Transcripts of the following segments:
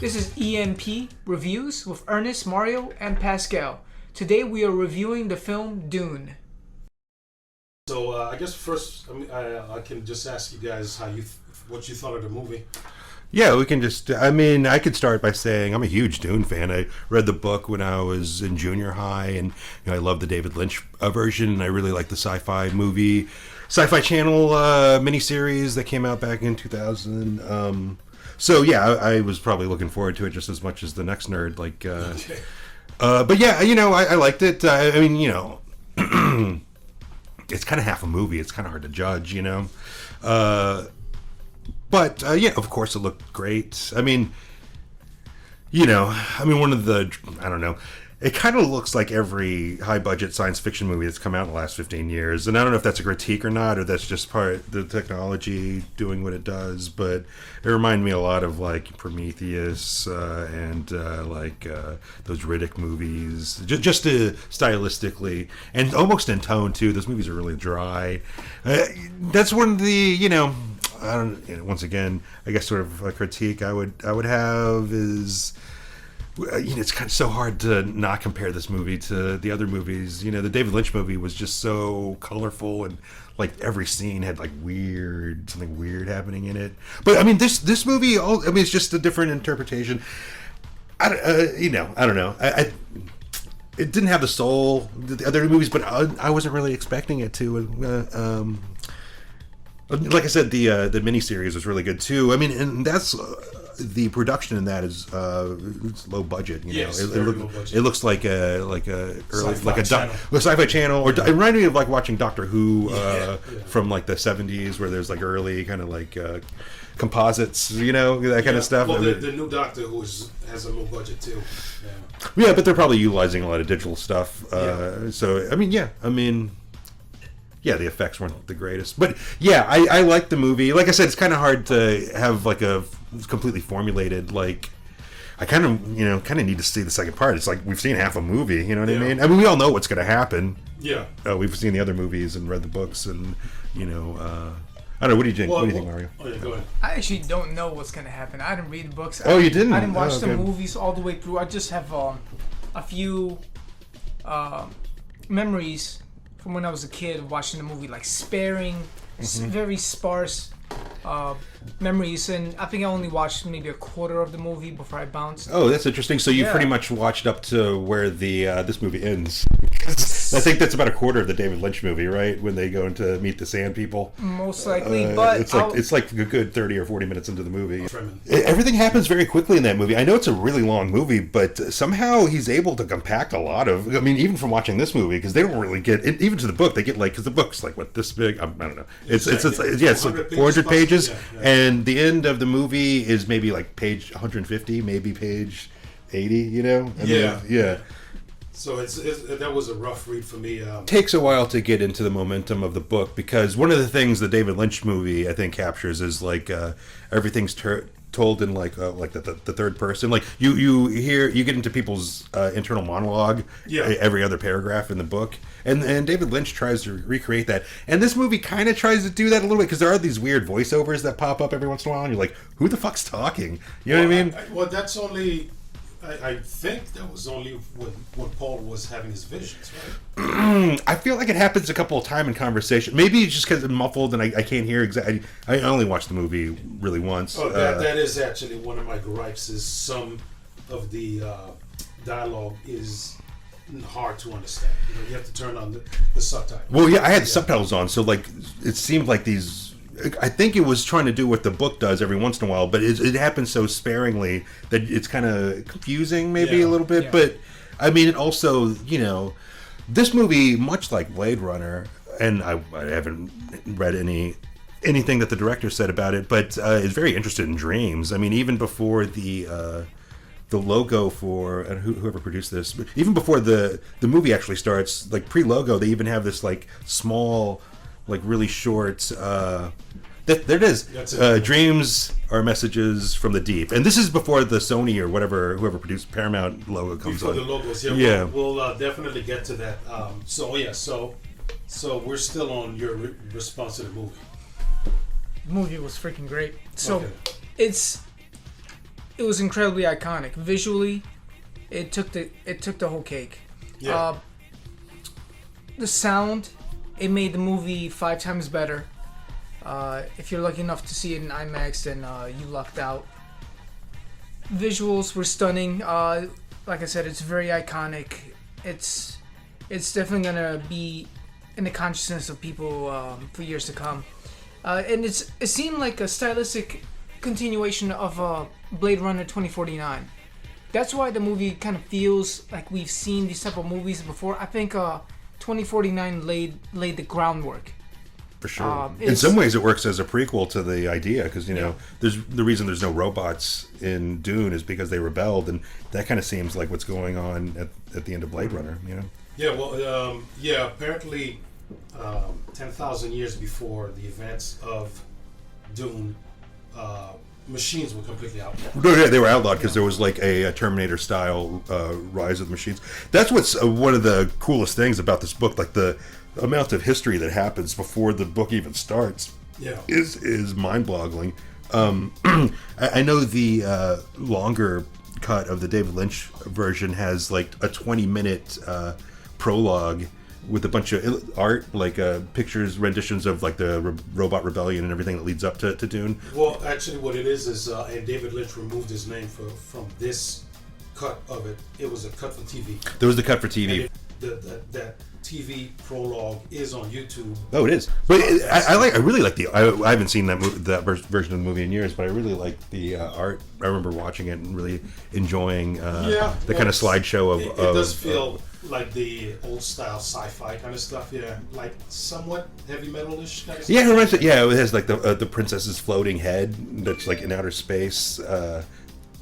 This is EMP Reviews with Ernest, Mario, and Pascal. Today we are reviewing the film Dune. So I guess first I can just ask you guys what you thought of the movie. Yeah, we can just, I could start by saying I'm a huge Dune fan. I read the book when I was in junior high, and I love the David Lynch version, and I really like the Sci-Fi Channel miniseries that came out back in 2000. So yeah, I was probably looking forward to it just as much as the next nerd. Okay. But yeah, I liked it. It's kind of half a movie. It's kind of hard to judge, But yeah, of course, it looked great. One of the, I don't know, it kind of looks like every high-budget science fiction movie that's come out in the last 15 years. And I don't know if that's a critique or not, or that's just part of the technology doing what it does. But it reminded me a lot of like Prometheus and those Riddick movies, just stylistically and almost in tone too. Those movies are really dry. That's one of the once again, I guess sort of a critique I would have is, it's kind of so hard to not compare this movie to the other movies. The David Lynch movie was just so colorful, and like every scene had like something weird happening in it. But this movie, it's just a different interpretation. I don't know. It didn't have the soul that the other movies, but I wasn't really expecting it to. Like I said, the miniseries was really good too. And that's the production in that is it's low budget. Yes, low budget. It looks like a Sci-Fi Channel, or it reminded me of like watching Doctor Who from like the 70s, where there's like early kind of like composites, that kind of stuff. Well, the new Doctor Who has a low budget too. Yeah, but they're probably utilizing a lot of digital stuff. Yeah, the effects weren't the greatest, but yeah, I like the movie. Like I said, it's kind of hard to have like a completely formulated, like, I kind of need to see the second part. It's like we've seen half a movie, you know what I mean? We all know what's going to happen. Yeah. We've seen the other movies and read the books, and I don't know. What do you think? What do you think, Mario? Oh yeah, go ahead. I actually don't know what's going to happen. I didn't read the books. You didn't? I didn't watch the movies all the way through. I just have a few memories from when I was a kid watching the movie, like very sparse memories, and I think I only watched maybe a quarter of the movie before I bounced. Oh, that's interesting. So you pretty much watched up to where the this movie ends. I think that's about a quarter of the David Lynch movie, right? When they go in to meet the Sand People. Most likely, but it's like a good 30 or 40 minutes into the movie. Everything happens very quickly in that movie. I know it's a really long movie, but somehow he's able to compact a lot of. Even from watching this movie, because they don't really get even to the book. They get like, because the book's like what, this big. I don't know. It's like 400 pages, and the end of the movie is maybe like page 150, maybe page 80. Yeah. So that was a rough read for me. Takes a while to get into the momentum of the book, because one of the things the David Lynch movie I think captures is like everything's told in like the third person. Like you get into people's internal monologue every other paragraph in the book, and David Lynch tries to recreate that, and this movie kind of tries to do that a little bit, because there are these weird voiceovers that pop up every once in a while, and you're like, who the fuck's talking? You know what I mean? That's only. I think that was only when Paul was having his visions, right? I feel like it happens a couple of times in conversation. Maybe it's just because it's muffled and I can't hear exactly. I only watched the movie really once. Oh, that is actually one of my gripes. Is some of the dialogue is hard to understand. You have to turn on the subtitles. Well, yeah, I had the subtitles on, so like it seemed like these. I think it was trying to do what the book does every once in a while, but it happens so sparingly that it's kind of confusing, maybe a little bit. Yeah. But it also, this movie, much like Blade Runner, and I haven't read anything that the director said about it, but is very interested in dreams. Even before the logo for whoever produced this, but even before the movie actually starts, like pre-logo, they even have this like small, like really short. There it is. Dreams are messages from the deep, and this is before the Sony or whoever produced Paramount logo comes before on. The logos, we'll definitely get to that. So we're still on your response to the movie. The movie was freaking great. So it's it was incredibly iconic. Visually, it took the whole cake. Yeah. The sound, it made the movie 5 times better. If you're lucky enough to see it in IMAX, then you lucked out. Visuals were stunning. Like I said, it's very iconic. It's definitely gonna be in the consciousness of people for years to come. And it seemed like a stylistic continuation of Blade Runner 2049. That's why the movie kind of feels like we've seen these type of movies before. I think 2049 laid the groundwork. For sure. In some ways, it works as a prequel to the idea because there's the reason there's no robots in Dune is because they rebelled, and that kind of seems like what's going on at the end of Blade Runner. Yeah. Well, apparently, 10,000 years before the events of Dune, machines were completely outlawed. No, yeah, they were outlawed because there was like a Terminator style rise of the machines. That's what's one of the coolest things about this book, like the amount of history that happens before the book even starts. Yeah, is mind-boggling. I know the longer cut of the David Lynch version has like a 20-minute prologue with a bunch of art, like pictures, renditions of like the robot rebellion and everything that leads up to Dune. Well, actually, what it is and David Lynch removed his name from this cut of it. It was a cut for TV. There was the cut for TV. That TV prologue is on YouTube. Oh, it is. But I really like the. I haven't seen that version of the movie in years, but I really like the art. I remember watching it and really enjoying the kind of slideshow of. It does feel like the old style sci-fi kind of stuff. Yeah, like somewhat heavy metal-ish kind of stuff. Yeah, it reminds me. Yeah, it has like the princess's floating head that's like in outer space.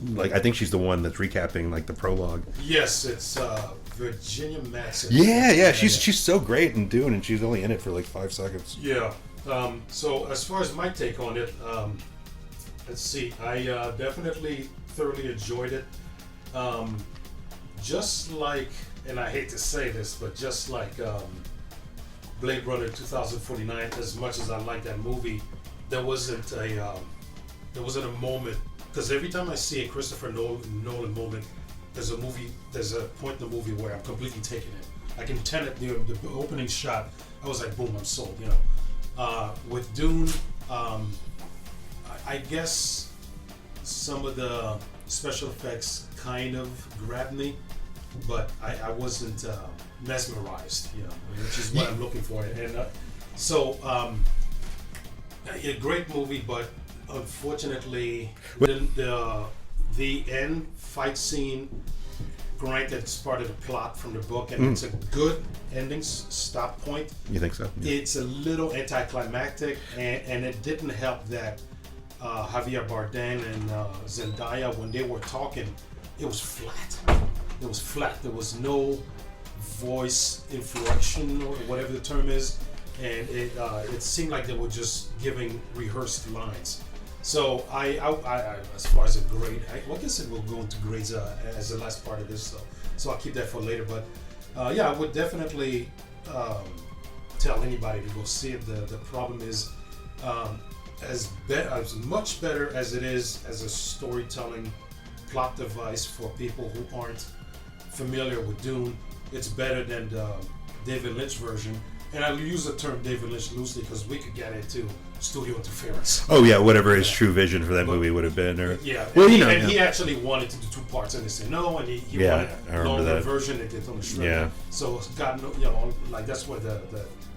Like I think she's the one that's recapping like the prologue. Yes, it's Virginia Madsen. Yeah, she's so great in Dune, and she's only in it for like 5 seconds. Yeah. So as far as my take on it, let's see. I definitely thoroughly enjoyed it. Just like, and I hate to say this, but just like Blade Runner 2049, as much as I like that movie, there wasn't a moment. Because every time I see a Christopher Nolan moment, there's a point in the movie where I'm completely taken in. I can tell it, the opening shot, I was like, boom, I'm sold, With Dune, I guess some of the special effects kind of grabbed me, but I wasn't mesmerized, which is what I'm looking for. And a great movie, but unfortunately, the end fight scene, granted, it's part of the plot from the book, and it's a good ending stop point. You think so? Yeah. It's a little anticlimactic, and it didn't help that Javier Bardem and Zendaya, when they were talking, it was flat. It was flat. There was no voice inflection or whatever the term is, and it seemed like they were just giving rehearsed lines. So I as far as a grade, I guess it will go into grades as the last part of this, so I'll keep that for later. But I would definitely tell anybody to go see it. The problem is as much better as it is as a storytelling plot device for people who aren't familiar with Dune, it's better than the David Lynch version. And I use the term David Lynch loosely because we could get into studio interference. Oh yeah, whatever his true vision for that movie would have been, or well, he actually wanted to do 2 parts, and they said no, and he wanted a longer version. They did on the strip. Yeah. So God, like that's what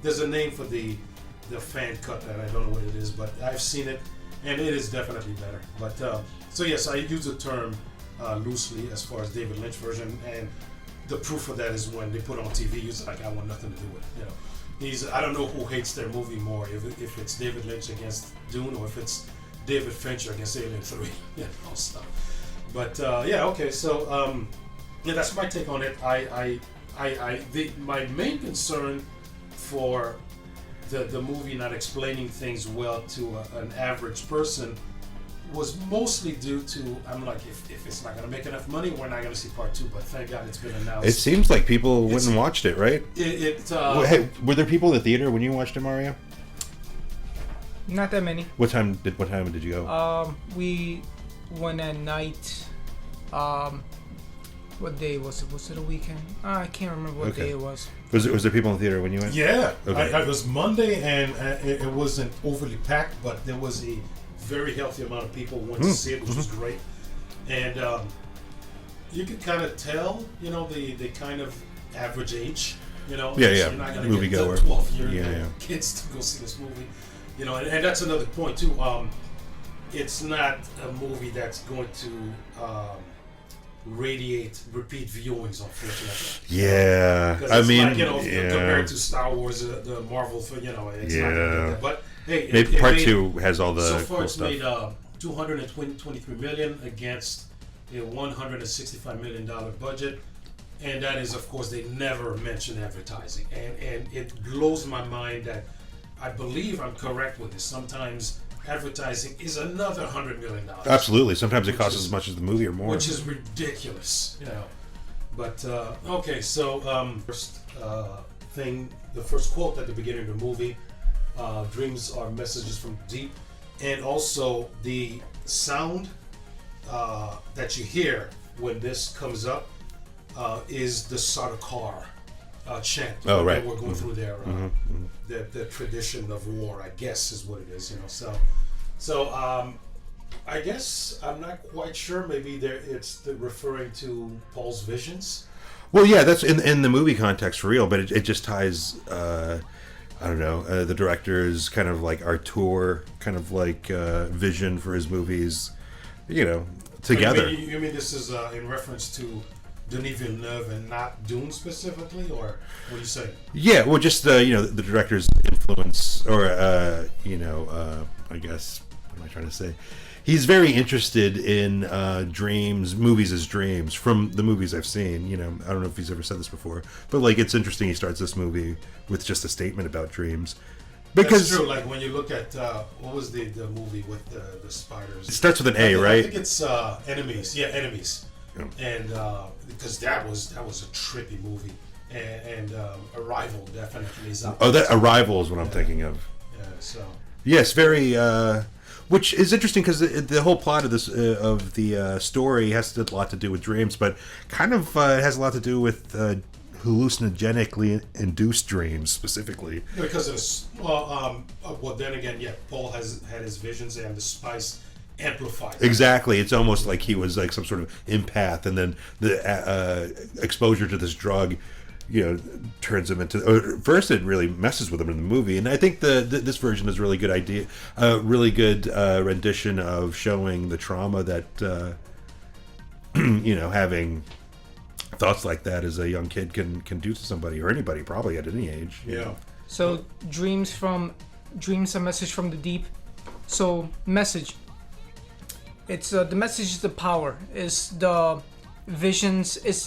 there's a name for the fan cut, and I don't know what it is, but I've seen it, and it is definitely better. But so yes, I use the term loosely as far as David Lynch version, and the proof of that is when they put on TV, he's like, I want nothing to do with it, I don't know who hates their movie more, if it's David Lynch against Dune or if it's David Fincher against Alien 3, stuff. But okay, so that's my take on it. My main concern for the movie not explaining things well to an average person was mostly due to, I'm like, if it's not going to make enough money, we're not going to see part 2, but thank God it's been announced. It seems like people went and watched it, right? Hey, were there people in the theater when you watched it, Mario? Not that many. What time did you go? We when at night, what day was it? Was it a weekend? I can't remember what day it was. Was there people in the theater when you went? Yeah, Okay. it was Monday, and it wasn't overly packed, but there was a very healthy amount of people who went to see it, which was great. And you could kind of tell, the kind of average age, Yeah, so you're not going to get moviegoer. 12-year kids to go see this movie, and that's another point too. It's not a movie that's going to radiate repeat viewings, unfortunately. Yeah, I it's mean, compared to Star Wars, the Marvel, it's not going to do that. But hey, maybe part made, 2 has all the so far cool it's stuff. made $223 million against a $165 million budget, and that is, of course, they never mention advertising, and it blows my mind that I believe I'm correct with this. Sometimes advertising is another $100 million. Absolutely. Sometimes it costs as much as the movie or more. Which is ridiculous, But okay, so first thing, the first quote at the beginning of the movie: "Dreams are messages from deep," and also the sound that you hear when this comes up is the Sardaukar chant. Oh, right. We're going through their the tradition of war, I guess, is what it is. So I guess I'm not quite sure. Maybe it's referring to Paul's visions. Well, yeah, that's in the movie context for real, but it just ties. I don't know, the director's kind of like auteur, kind of like vision for his movies, together. You mean this is in reference to Denis Villeneuve and not Dune specifically, or what are you saying? Yeah, well, just the director's influence, or I guess, what am I trying to say? He's very interested in movies as dreams, from the movies I've seen. I don't know if he's ever said this before, but like it's interesting he starts this movie with just a statement about dreams. Because that's true. Like when you look at what was the movie with the spiders? It starts with an A, right? I think it's Enemies. Yeah, Enemies. Yeah. And because that was a trippy movie, and Arrival definitely is up. Oh, that Arrival is what I'm thinking of. Yeah. So. Yes, very. Which is interesting because the whole plot of this of the story has a lot to do with dreams, but kind of has a lot to do with hallucinogenically induced dreams specifically. Because it's well, then again, yeah, Paul had his visions, and the spice amplified that. Exactly. It's almost like he was like some sort of empath, and then the exposure to this drug, turns him into. First, it really messes with him in the movie, and I think this version is a really good idea, really good rendition of showing the trauma that having thoughts like that as a young kid can do to somebody, or anybody probably at any age. Yeah. So dreams, a message from the deep. So message. It's the message is the power. It's the visions. It's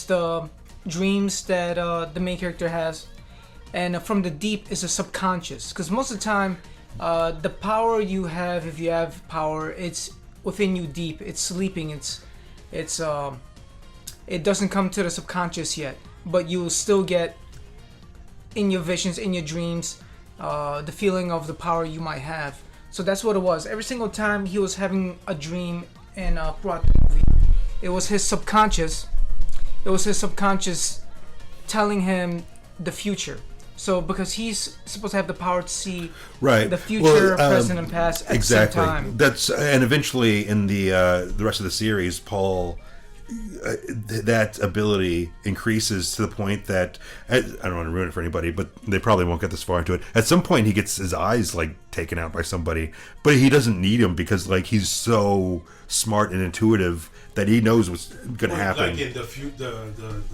the dreams that the main character has, and from the deep is the subconscious. Because most of the time, the power you have, if you have power, it's within you deep. It's sleeping. It doesn't come to the subconscious yet, but you will still get in your visions, in your dreams, the feeling of the power you might have. So that's what it was. Every single time he was having a dream and throughout the movie, it was his subconscious. It was his subconscious telling him the future. So because he's supposed to have the power to see the future, present, and past at the same time. That's and eventually in the rest of the series, Paul. That ability increases to the point that I don't want to ruin it for anybody, but they probably won't get this far into it. At some point, he gets his eyes like taken out by somebody, but he doesn't need them because like he's so smart and intuitive that he knows what's going to happen. Like in the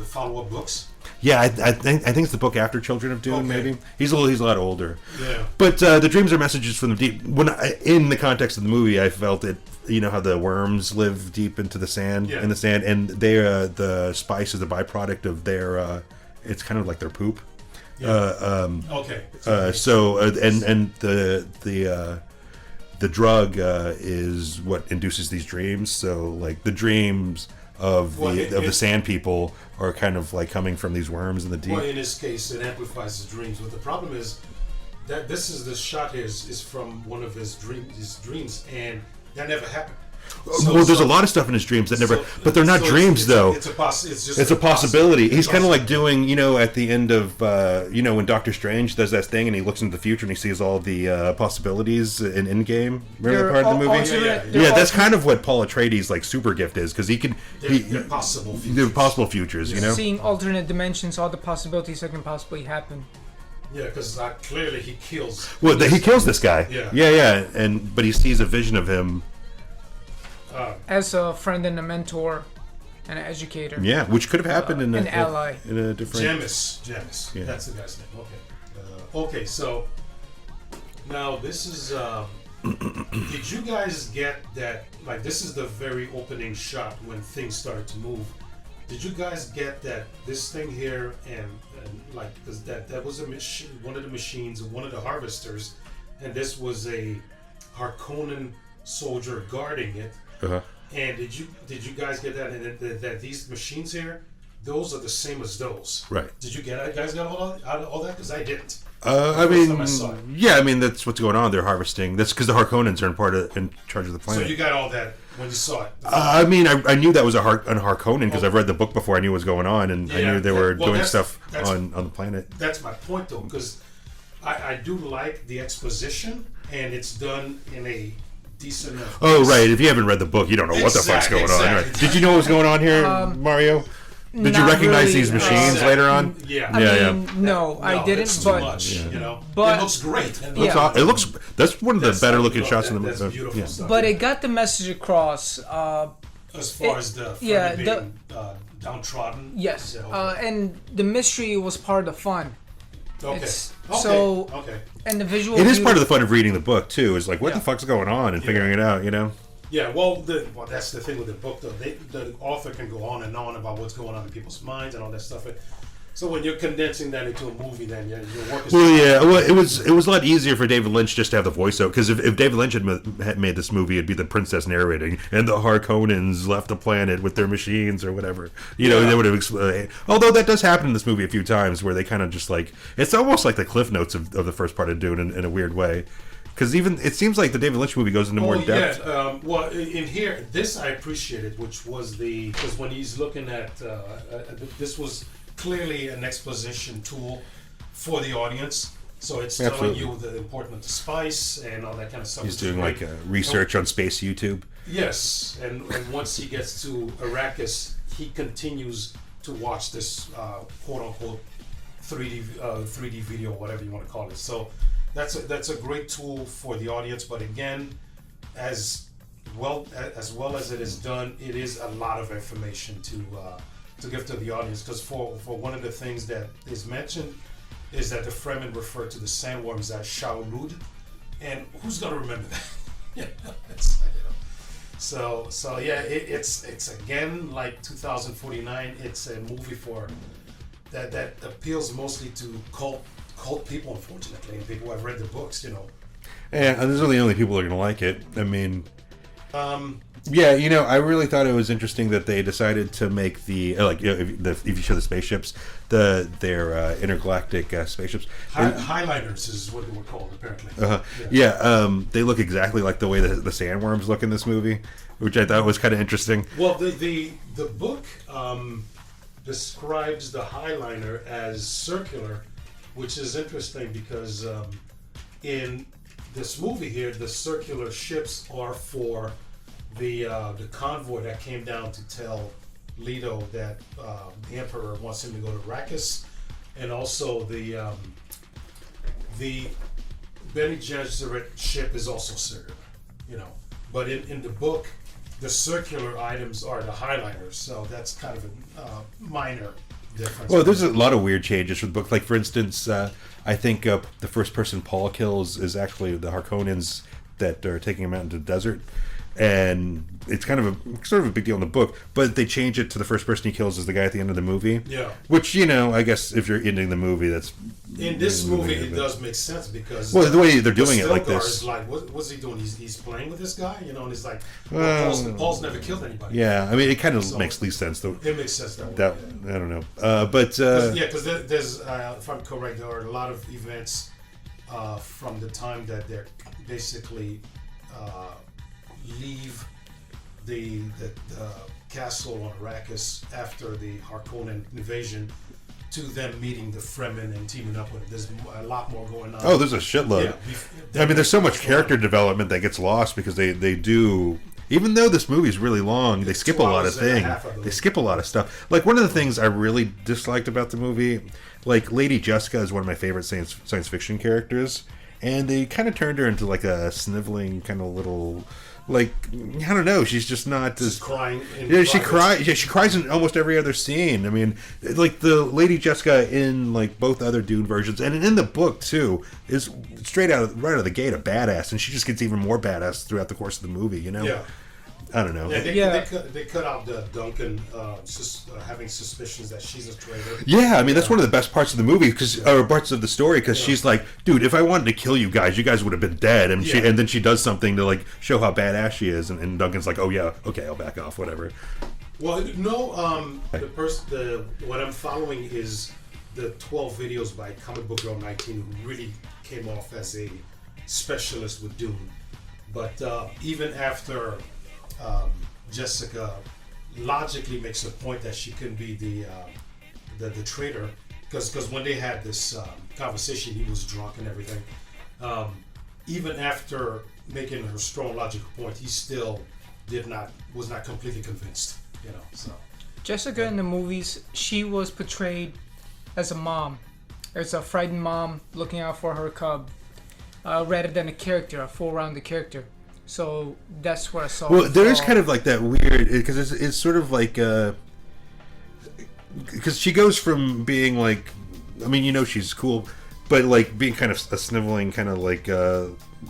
follow-up books. Yeah, I think it's the book after Children of Dune. Okay. Maybe he's a lot older. Yeah, but the dreams are messages from the deep. In the context of the movie, I felt it. You know how the worms live deep into the sand, in the sand, and they the spice is a byproduct of their. It's kind of like their poop. Yeah. Okay. So and the drug is what induces these dreams. So like the dreams of the sand people are kind of like coming from these worms in the deep. Well, in this case, it amplifies his dreams. But the problem is that this shot is from one of his dreams, and that never happened. Well, there's a lot of stuff in his dreams that never, but they're not dreams though. It's just it's a possibility. He's kind of like doing, at the end of, when Doctor Strange does that thing and he looks into the future and he sees all the possibilities in Endgame. Remember that part of the movie? Yeah, that's kind of what Paul Atreides' like super gift is, because he can. They're possible futures. They're possible futures, Seeing alternate dimensions, all the possibilities that can possibly happen. Yeah, because clearly he kills. Well, he kills this guy. Yeah. But he sees a vision of him. As a friend and a mentor and an educator. Yeah, which could have happened in an ally. In a different... Jamis. Yeah. That's the guy's name. Okay, so now this is... did you guys get that... Like, this is the very opening shot when things started to move. Did you guys get that this thing here and like, because that was one of the machines, one of the harvesters, and this was a Harkonnen soldier guarding it. Uh-huh. And did you guys get that? And that these machines here, those are the same as those. Right. Did you guys got all that? Because I didn't. I mean, that's what's going on. They're harvesting. That's because the Harkonnens are in charge of the planet. So you got all that when you saw it. I knew that was a Harkonnen because I've read the book before. I knew what was going on, and I knew they were doing stuff on the planet. That's my point, though, because I do like the exposition, and it's done in a decent enough place. Oh, right. If you haven't read the book, you don't know what the fuck's going on. Right? Did you know what was going on here, Mario? Did you recognize really, these machines later on? Yeah. No, I didn't. It's but too much, but it looks great. It looks. That's one of the better looking shots in the movie. That's beautiful stuff. But it got the message across. As far as the being downtrodden. Yes, and the mystery was part of the fun. Okay. Okay. And the visual. It is part of the fun of reading the book too. Is like what the fuck's going on and figuring it out. Yeah, well, that's the thing with the book, though. The author can go on and on about what's going on in people's minds and all that stuff. So when you're condensing that into a movie, then your work is... it was a lot easier for David Lynch just to have the voiceover, because if David Lynch had made this movie, it'd be the princess narrating, and the Harkonnens left the planet with their machines or whatever. They would have... although that does happen in this movie a few times, where they kind of just like... It's almost like the Cliff Notes of the first part of Dune in a weird way. Because even it seems like the David Lynch movie goes into more depth. Yeah, well, in here, this I appreciated, which was because when he's looking at this was clearly an exposition tool for the audience. So it's telling you the importance of the spice and all that kind of stuff. He's doing like research on space YouTube. Yes, and once he gets to Arrakis, he continues to watch this quote unquote 3D video, whatever you want to call it. So. That's a great tool for the audience, but again, as well as it is done, it is a lot of information to give to the audience. Because for one of the things that is mentioned is that the Fremen refer to the sandworms as Shaurud, and who's gonna remember that? So yeah, it's again like 2049. It's a movie for that appeals mostly to cult people, unfortunately, and people who have read the books, Yeah, and those are the only people who are going to like it. I mean, I really thought it was interesting that they decided to make the if you show the spaceships, their intergalactic spaceships. Highlighters is what they were called, apparently. They look exactly like the way the sandworms look in this movie, which I thought was kind of interesting. Well, the book describes the Highliner as circular, which is interesting because in this movie here, the circular ships are for the convoy that came down to tell Leto that the Emperor wants him to go to Arrakis, and also the Bene Gesserit ship is also circular, But in the book, the circular items are the Highliners, so that's kind of a minor difference. Well, there's a lot of weird changes for the book. Like, for instance, I think the first person Paul kills is actually the Harkonnens that are taking him out into the desert. And it's kind of a big deal in the book, but they change it to the first person he kills is the guy at the end of the movie. Yeah. Which, I guess if you're ending the movie, that's... In this movie, it does make sense because... Well, the way they're doing it like this... Is like, what's he doing? He's playing with this guy, and he's like, Paul's never killed anybody. Yeah, I mean, it kind of makes least sense, though. It makes sense that way. I don't know. Because there's, if I'm correct, there are a lot of events from the time that they're basically leave the castle on Arrakis after the Harkonnen invasion to them meeting the Fremen and teaming up with it. There's a lot more going on. Oh, there's a shitload. I mean, there's so much character development that gets lost because they do. Even though this movie's really long, they skip a lot of things. They skip a lot of stuff. Like, one of the things I really disliked about the movie, like, Lady Jessica is one of my favorite science fiction characters, and they kind of turned her into, like, a sniveling kind of little, like, I don't know, she's just not... Just crying. She cries in almost every other scene. I mean, like, the Lady Jessica in, like, both other Dune versions, and in the book, too, is right out of the gate a badass, and she just gets even more badass throughout the course of the movie, you know? Yeah. I don't know. Yeah, they cut out the Duncan having suspicions that she's a traitor. Yeah, I mean, that's one of the best parts of the movie, or parts of the story, because she's like, dude, if I wanted to kill you guys would have been dead. And and then she does something to, like, show how badass she is, and Duncan's like, oh yeah, okay, I'll back off, whatever. Well, no, what I'm following is the 12 videos by Comic Book Girl 19, who really came off as a specialist with Dune. But even after Jessica logically makes a point that she couldn't be the traitor, because when they had this conversation, he was drunk and everything. Even after making her strong logical point, he still was not completely convinced. You know, so Jessica in the movies, she was portrayed as a mom. As a frightened mom looking out for her cub, rather than a character, a full-rounded character. So that's what I saw. Well, there is kind of like that weird, because it's sort of like, because she goes from being like, I mean, you know, she's cool, but like being kind of a sniveling kind of like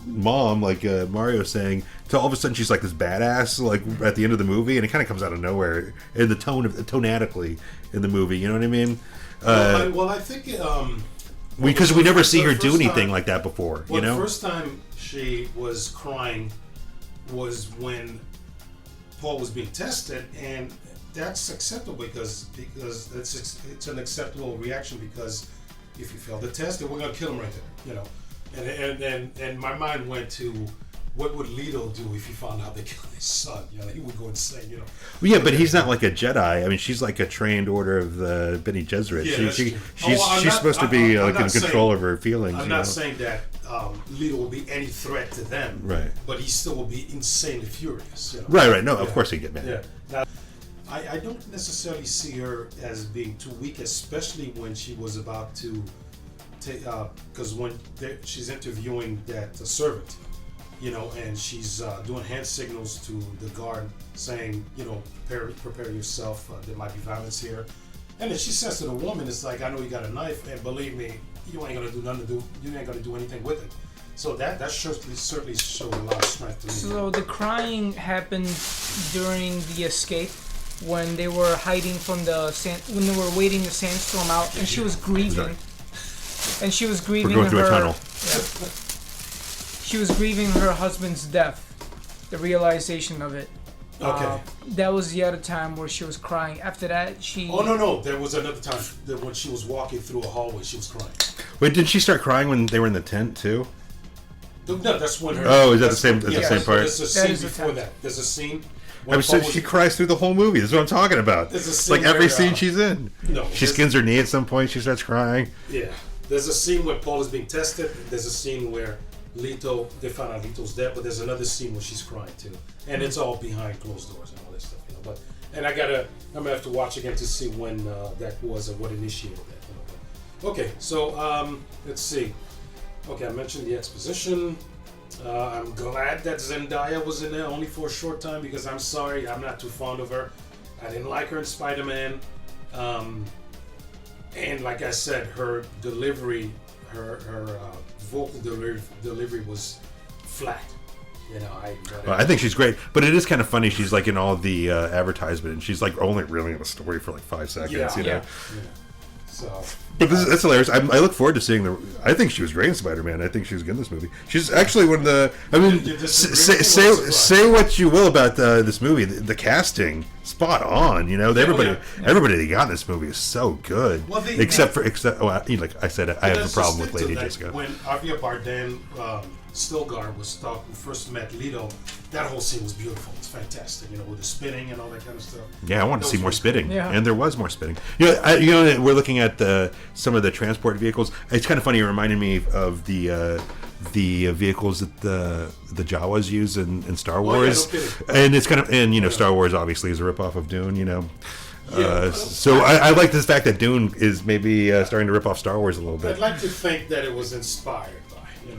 mom, like Mario saying, to all of a sudden she's like this badass, like at the end of the movie, and it kind of comes out of nowhere in the tonatically in the movie. You know what I mean? I think because we never see her do anything like that before. Well, you know, the first time she was crying was when Paul was being tested, and that's acceptable because it's an acceptable reaction, because if you fail the test, then we're gonna kill him right there, you know. And my mind went to, what would Leto do if he found out they killed his son? You know, he would go insane, you know. Well, yeah, but he's not like a Jedi. I mean, she's like a trained order of the Bene Gesserit. Yeah, she's supposed to be like in control of her feelings. I'm not saying that Leto will be any threat to them, right? But he still will be insanely furious. You know? Right. No, of course he'd get mad. Yeah. Now, I don't necessarily see her as being too weak, especially when she was about to take, because when she's interviewing that servant, you know, and she's doing hand signals to the guard saying, you know, prepare yourself, there might be violence here. And then she says to the woman, it's like, I know you got a knife, and believe me, you ain't gonna do anything with it. So that certainly showed a lot of strength to me. So the crying happened during the escape, when they were hiding from when they were waiting the sandstorm out, and she was grieving. And she was grieving We're going through a tunnel. Yeah. She was grieving her husband's death, the realization of it. Okay. That was the other time where she was crying. After that, she... Oh, no. There was another time that when she was walking through a hallway, she was crying. Wait, didn't she start crying when they were in the tent, too? No, that's when her... Oh, is that the same part? There's a scene before that. There's a scene... I mean, she cries through the whole movie. That's what I'm talking about. There's a scene like every scene she's in. No. She skins her knee at some point. She starts crying. Yeah. There's a scene where Paul is being tested. There's a scene where they found out Leto's dead, but there's another scene where she's crying too. And it's all behind closed doors and all that stuff, you know. I'm gonna have to watch again to see when that was and what initiated that. You know. But, okay, so let's see. Okay, I mentioned the exposition. I'm glad that Zendaya was in there, only for a short time, because I'm sorry, I'm not too fond of her. I didn't like her in Spider-Man. And like I said, her delivery, her vocal delivery was flat. You know, I think she's great, but it is kind of funny. She's like in all the advertisement, and she's like only really in a story for like 5 seconds. You know. Yeah. So, but that's hilarious. I look forward to seeing I think she was great in Spider-Man. I think she was good in this movie. She's actually one of the. I mean, say what you will about this movie. The casting, spot on. You know, everybody they got in this movie is so good. Well, like I said, I have a problem with Lady Jessica. When Javier Bardem Stilgar who first met Leto, that whole scene was beautiful. It's fantastic, with the spinning and all that kind of stuff. Yeah, I want to see more spitting, cool. Yeah. And there was more spitting. We're looking at some of the transport vehicles. It's kind of funny. It reminded me of the vehicles that the Jawas use in Star Wars, no kidding. And it's kind of Star Wars obviously is a ripoff of Dune. So I like this fact that Dune is maybe starting to rip off Star Wars a little bit. I'd like to think that it was inspired by.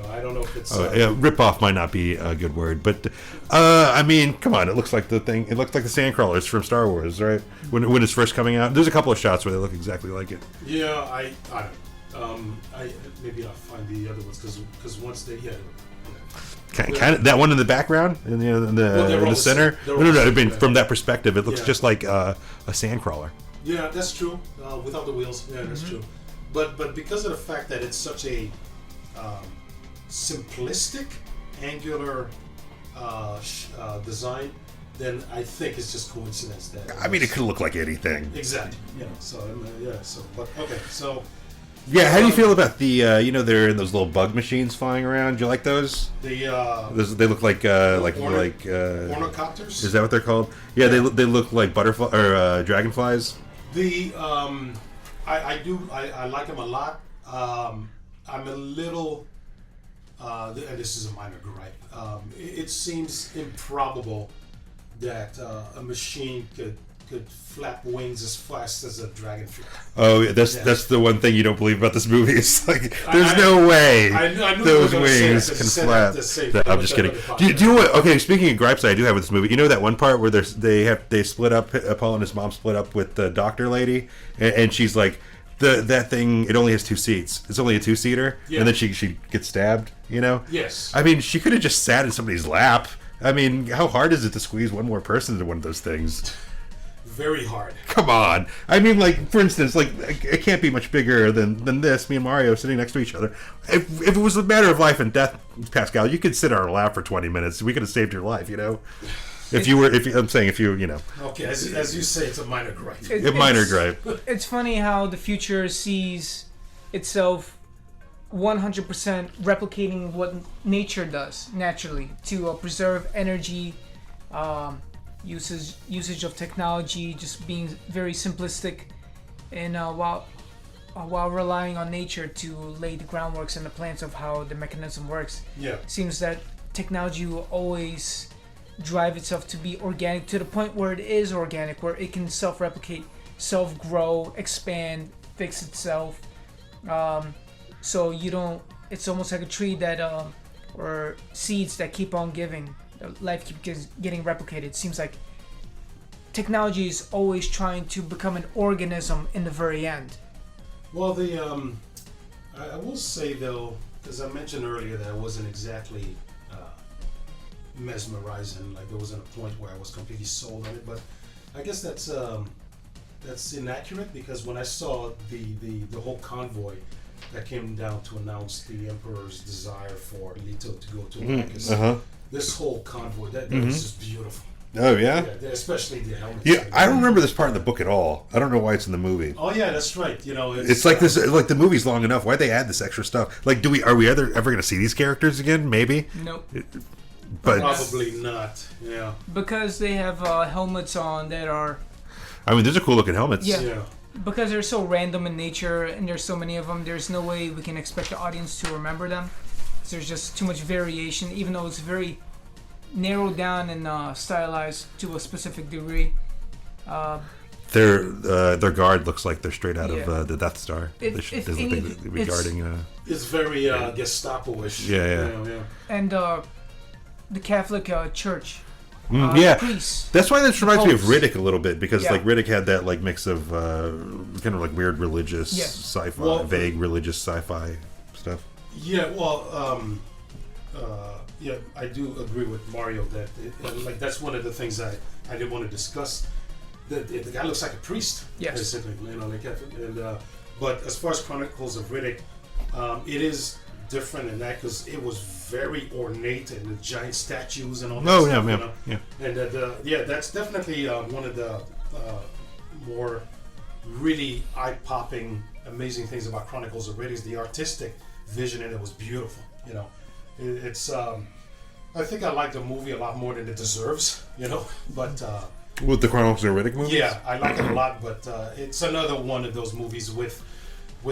I don't know if it's. Rip off might not be a good word, but I mean, come on! It looks like the thing. It looks like the Sandcrawlers from Star Wars, right? When it's first coming out, there's a couple of shots where they look exactly like it. Yeah, I don't. Maybe I'll find the other ones because once they Kind of that one in the background in the center. No. I mean, from that perspective, it looks just like a sandcrawler. Yeah, that's true. Without the wheels, that's true. But because of the fact that it's such a simplistic, angular design, then I think it's just coincidence that. I mean, it could look like anything. Exactly. So. Yeah, how do you feel about the they're in those little bug machines flying around? Do you like those? They look like ornithopters. Is that what they're called? Yeah, they look like butterfly or dragonflies. I like them a lot. I'm a little and this is a minor gripe. It seems improbable that a machine could flap wings as fast as a dragonfly. Oh, that's the one thing you don't believe about this movie. It's like there's no way I knew those wings can flap. I'm just kidding. Do you know what? Okay, speaking of gripes I do have with this movie, you know that one part where they split up. Paul and his mom split up with the doctor lady, and she's like, that thing. It only has 2 seats. It's only a 2-seater, and then she gets stabbed. Yes. I mean, she could have just sat in somebody's lap. I mean, how hard is it to squeeze one more person into one of those things? Very hard. Come on. I mean, like, for instance, like, it can't be much bigger than this, me and Mario sitting next to each other. If it was a matter of life and death, Pascal, you could sit on our lap for 20 minutes. We could have saved your life, If you, Okay, as you say, it's a minor gripe. A minor gripe. It's funny how the future sees itself 100% replicating what nature does naturally to preserve energy, usage of technology, just being very simplistic, and while relying on nature to lay the groundworks and the plans of how the mechanism works. Yeah. Seems that technology will always drive itself to be organic to the point where it is organic, where it can self-replicate, self-grow, expand, fix itself. So you don't. It's almost like a tree that, or seeds that keep on giving. Life keeps getting replicated. It seems like technology is always trying to become an organism in the very end. Well, I will say though, because I mentioned earlier that I wasn't exactly mesmerizing. Like there wasn't a point where I was completely sold on it. But I guess that's inaccurate, because when I saw the whole convoy that came down to announce the Emperor's desire for Leto to go to Arrakis, this whole convoy that was just beautiful. Oh yeah? Especially the helmets. Yeah, I don't remember this part in the book at all. I don't know why it's in the movie. Oh yeah, that's right. It's like this. Like the movie's long enough. Why'd they add this extra stuff? Like, are we ever going to see these characters again? Maybe. Nope. But probably not. Yeah. Because they have helmets on that are. I mean, those are cool looking helmets. Yeah. Because they're so random in nature, and there's so many of them. There's no way we can expect the audience to remember them. So there's just too much variation, even though it's very narrowed down and stylized to a specific degree. Their guard looks like they're straight out of the Death Star. It's very Gestapo-ish. Yeah. And the Catholic Church. Priests. That's why this reminds me of Riddick a little bit, because like Riddick had that like mix of kind of like weird religious sci-fi, vague religious sci-fi stuff. Yeah, well, I do agree with Mario that like that's one of the things I did want to discuss. The guy looks like a priest, basically, but as far as Chronicles of Riddick, it is different in that because it was very ornate and the giant statues and all that stuff. And that's definitely one of the more really eye-popping, amazing things about Chronicles of Riddick is the artistic vision, and it was beautiful, It's I think I like the movie a lot more than it deserves, But With the Chronicles of Riddick movies? yeah, I like it a lot. But it's another one of those movies with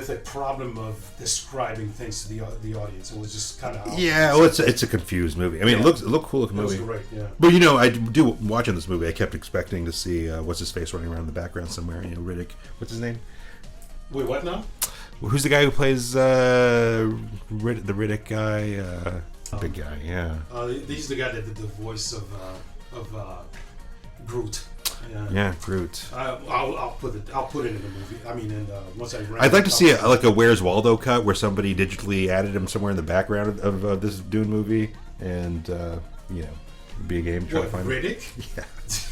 a problem of describing things to the audience. It was just kind of Yeah, well, it's a confused movie. I mean, Yeah. it looked cool looking It was movie. great, yeah. But I do watching this movie. I kept expecting to see what's his face running around in the background somewhere. Riddick. What's his name? Wait, what now? Who's the guy who plays the Riddick guy? Big guy, yeah. He's the guy that did the voice of Groot. Yeah, Groot. I'll put it in the movie. I mean, once I rent I'd like to it, see a Where's Waldo cut where somebody digitally added him somewhere in the background of this Dune movie, and be a game try to What, find him. Riddick? Yeah.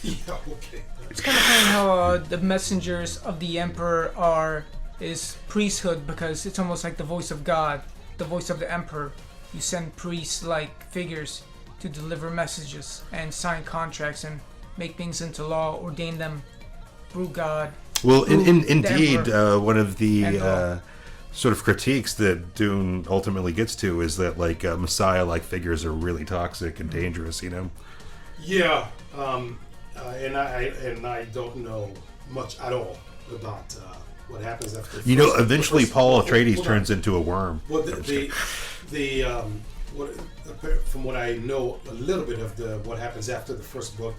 Yeah, okay. It's kind of funny how the messengers of the Emperor is priesthood, because it's almost like the voice of God, the voice of the Emperor. You send priest-like figures to deliver messages and sign contracts and make things into law, ordain them through God. Well, through the indeed, Emperor. one of the And, sort of critiques that Dune ultimately gets to is that Messiah-like figures are really toxic and dangerous. Yeah, and I don't know much at all about what happens after. Eventually Paul Atreides turns into a worm. Well, from what I know a little bit of what happens after the first book,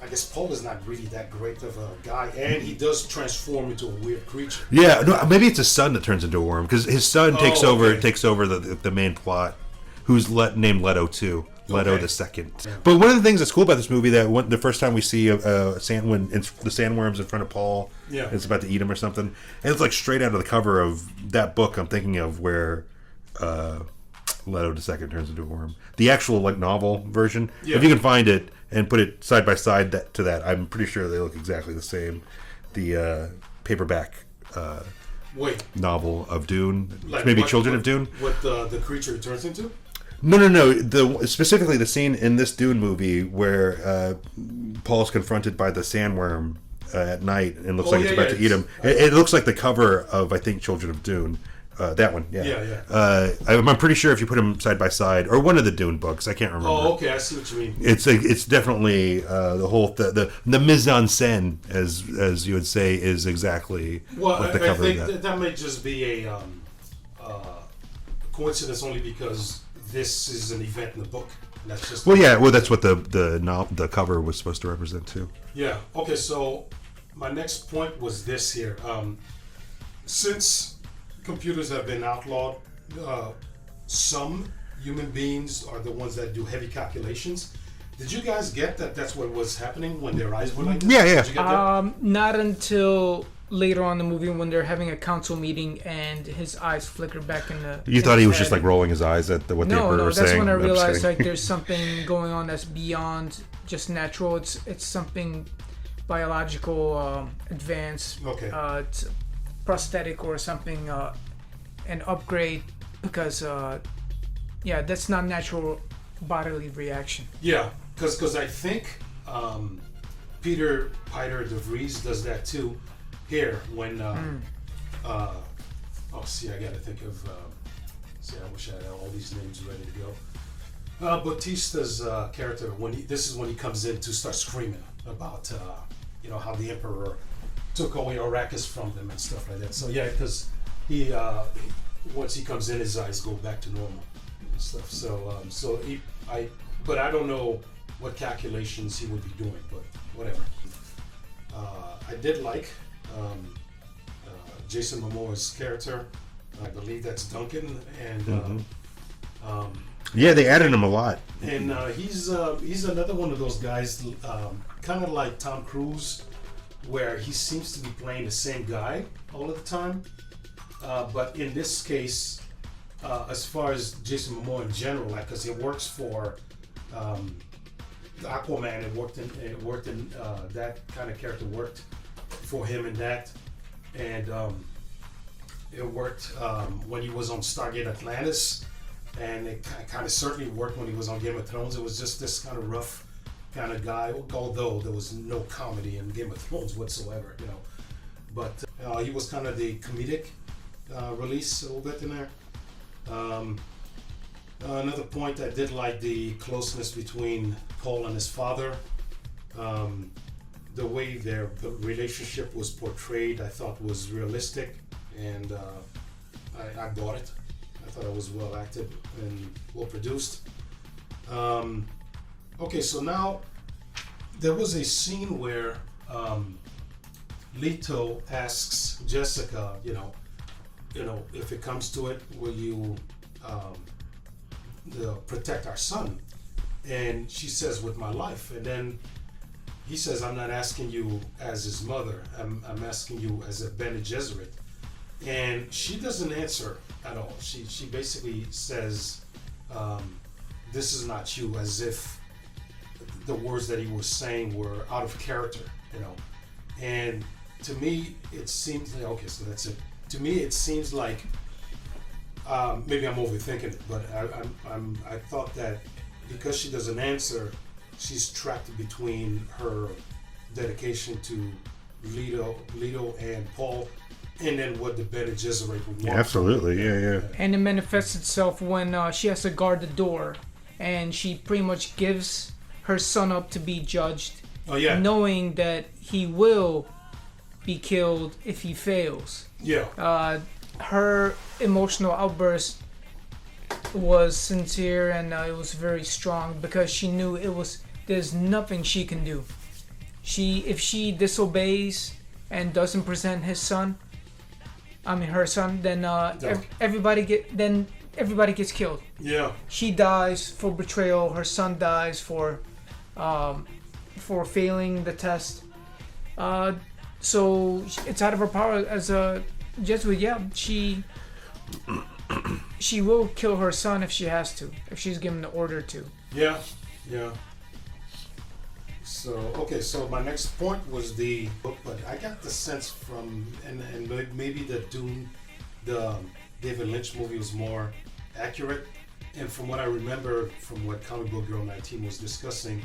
I guess Paul is not really that great of a guy, and he does transform into a weird creature. Yeah, no, maybe it's his son that turns into a worm, because his son takes over the main plot, who's named Leto too. Leto the Second. Yeah. But one of the things that's cool about this movie the first time we see the sandworms in front of Paul, Yeah. it's about to eat him or something, and it's like straight out of the cover of that book I'm thinking of, where Leto the Second turns into a worm. The actual novel version, Yeah. if you can find it and put it side by side to that, I'm pretty sure they look exactly the same. The paperback Wait, novel of Dune, like maybe what- Children what- of Dune. What the creature turns into? No. Specifically the scene in this Dune movie where Paul's confronted by the sandworm at night and looks like it's about to eat him. It looks like the cover of, I think, Children of Dune. That one, yeah. Yeah. I'm pretty sure if you put them side by side, or one of the Dune books, I can't remember. Oh, okay, I see what you mean. It's definitely the whole the mise en scène, as you would say, is exactly Well, like the I cover think of that. that may just be a coincidence, only because this is an event in the book. And that's just Well, yeah, that's what the cover was supposed to represent too. Yeah. Okay. So my next point was this here. Since computers have been outlawed, some human beings are the ones that do heavy calculations. Did you guys get that? That's what was happening when their eyes were like this? Yeah. Did you get that? Not until later on in the movie when they're having a council meeting and his eyes flicker back in the. You thought he was just rolling his eyes at what the Emperor was that's saying? when I I'm just realized kidding. there's something going on that's beyond just natural. It's something biological, advanced. Okay. It's prosthetic or something, an upgrade, because that's not natural bodily reaction. Yeah, because I think Peter de Vries does that too. Here when I gotta think of. I wish I had all these names ready to go. Bautista's character this is when he comes in to start screaming about how the Emperor took away Arrakis from them and stuff like that. So yeah, because he once he comes in, his eyes go back to normal and stuff. So but I don't know what calculations he would be doing, but whatever. I did like Jason Momoa's character. I believe that's Duncan, and Yeah, they added him a lot. and he's another one of those guys, kind of like Tom Cruise, where he seems to be playing the same guy all of the time. But in this case, as far as Jason Momoa in general, because he works for Aquaman, it worked in that kind of character worked for him in that, and it worked when he was on Stargate Atlantis, and it kind of certainly worked when he was on Game of Thrones. It was just this kind of rough kind of guy, although there was no comedy in Game of Thrones whatsoever, But he was kind of the comedic release a little bit in there. Another point, I did like the closeness between Paul and his father. The way their relationship was portrayed, I thought was realistic, and I bought it. I thought it was well acted and well produced. Okay, so now there was a scene where Leto asks Jessica, if it comes to it, will you protect our son? And she says, with my life. And then he says, I'm not asking you as his mother. I'm asking you as a Bene Gesserit. And she doesn't answer at all. She basically says, this is not you, as if the words that he was saying were out of character, And to me, it seems like, okay, so that's it. To me, it seems like maybe I'm overthinking it, but I thought that because she doesn't answer, she's trapped between her dedication to Leto and Paul, and then what the Bene Gesserit would want. Yeah, absolutely, yeah. And it manifests itself when she has to guard the door, and she pretty much gives her son up to be judged, knowing that he will be killed if he fails. Yeah. Her emotional outburst was sincere, and it was very strong because she knew there's nothing she can do. If she disobeys and doesn't present her son, then everybody gets killed. Yeah. She dies for betrayal. Her son dies for failing the test. So it's out of her power as a Jesuit. Yeah, she will kill her son if she has to, if she's given the order to. Yeah. So my next point was the book, but I got the sense from, and maybe the Dune, the David Lynch movie was more accurate, and from what I remember from what Comic Book Girl 19 was discussing,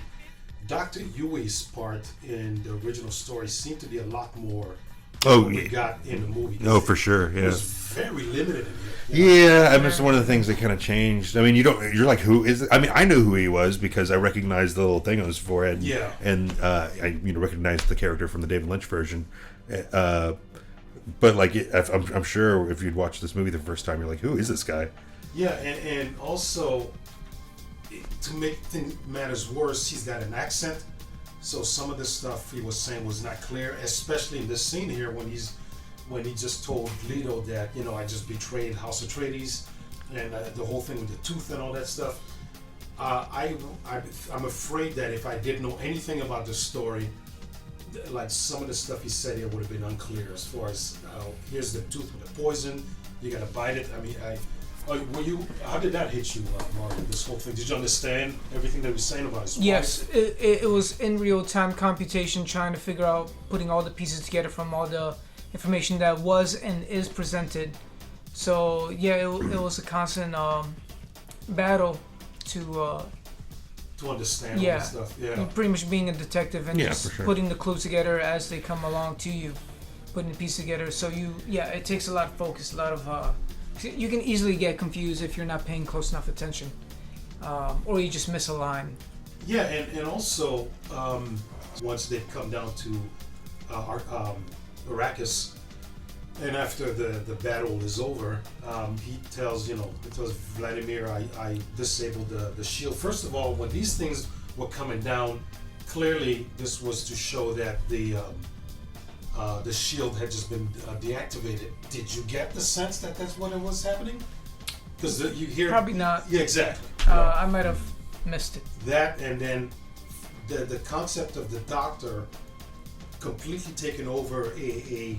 Dr. Yui's part in the original story seemed to be a lot more than we got in the movie. Oh, for sure, yeah. It was very limited in here. Yeah, I mean, it's one of the things that kind of changed. I mean, you're like, who is it? I mean, I knew who he was because I recognized the little thing on his forehead. Yeah. And I recognized the character from the David Lynch version. But like, I'm sure if you'd watched this movie the first time, you're like, who is this guy? Yeah, and also, to make matters worse, he's got an accent. So some of the stuff he was saying was not clear, especially in this scene here when he just told Leto that, I just betrayed House Atreides, and the whole thing with the tooth and all that stuff. I'm afraid that if I didn't know anything about the story, like some of the stuff he said here would have been unclear as far as here's the tooth with the poison, you gotta bite it. I mean, how did that hit you, Mario? This whole thing, did you understand everything that he was saying about his wife? Yes, it was in real time computation, trying to figure out, putting all the pieces together from all the information that was and is presented. So yeah, it was a constant battle to understand all this stuff. Yeah, pretty much being a detective and just putting the clues together as they come along to you, putting the pieces together. So it takes a lot of focus, a lot of you can easily get confused if you're not paying close enough attention, or you just miss a line. Yeah, and also once they come down to Arrakis, and after the battle is over, he tells Vladimir, I disabled the shield. First of all, when these things were coming down, clearly this was to show that the shield had just been deactivated. Did you get the sense that that's what it was happening? Because you hear... Probably not. Yeah, exactly. I might have missed it. That, and then the concept of the Doctor completely taking over a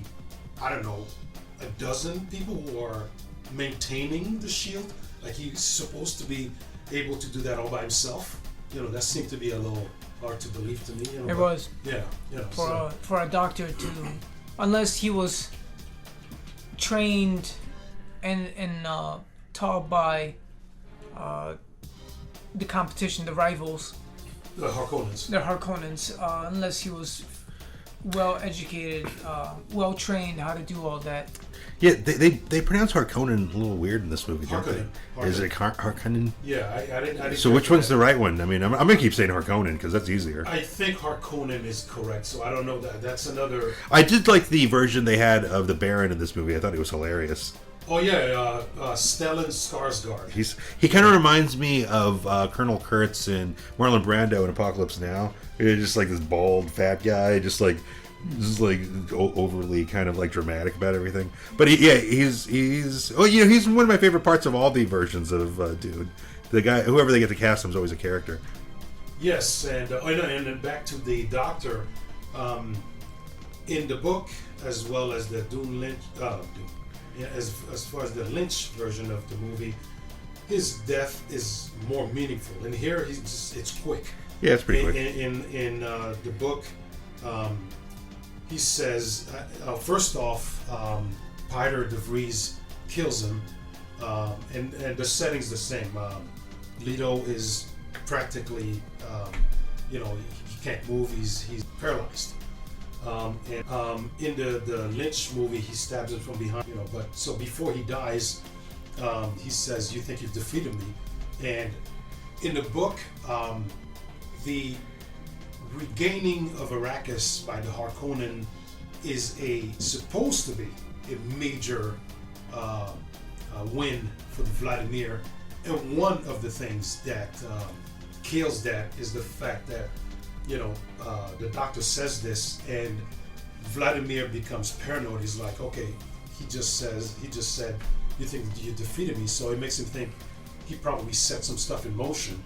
dozen people who are maintaining the shield. Like he's supposed to be able to do that all by himself. That seemed to be a little hard to believe to me. It was. Yeah. For a doctor to, unless he was trained and taught by the competition, the rivals. The Harkonnens. The Harkonnens. Unless he was well educated, well trained how to do all that. Yeah, they pronounce Harkonnen a little weird in this movie, don't they? Harkonnen. Is it Harkonnen? Yeah, I didn't. So which one's the right one? I mean, I'm gonna keep saying Harkonnen because that's easier. I think Harkonnen is correct, so I don't know that's another. I did like the version they had of the Baron in this movie. I thought it was hilarious. Oh yeah, Stellan Skarsgård. He kind of reminds me of Colonel Kurtz in Marlon Brando in Apocalypse Now. He's just like this bald, fat guy, just like overly kind of like dramatic about everything. But he's he's one of my favorite parts of all the versions of Dune. The guy, whoever they get to cast him, is always a character. Yes, and then back to the Doctor, in the book as well as the Dune Lynch. As far as the Lynch version of the movie, his death is more meaningful. And here, it's quick. Yeah, it's pretty quick. In the book, he says, first off, Peter de Vries kills him, and the setting's the same. Leto is practically, he can't move. He's paralyzed. In the Lynch movie, he stabs him from behind. But so before he dies, he says, "You think you've defeated me?" And in the book, the regaining of Arrakis by the Harkonnen is supposed to be a major win for the Vladimir. And one of the things that kills that is the fact that the Doctor says this, and Vladimir becomes paranoid. He's like, okay, he just said, you think you defeated me, so it makes him think he probably set some stuff in motion,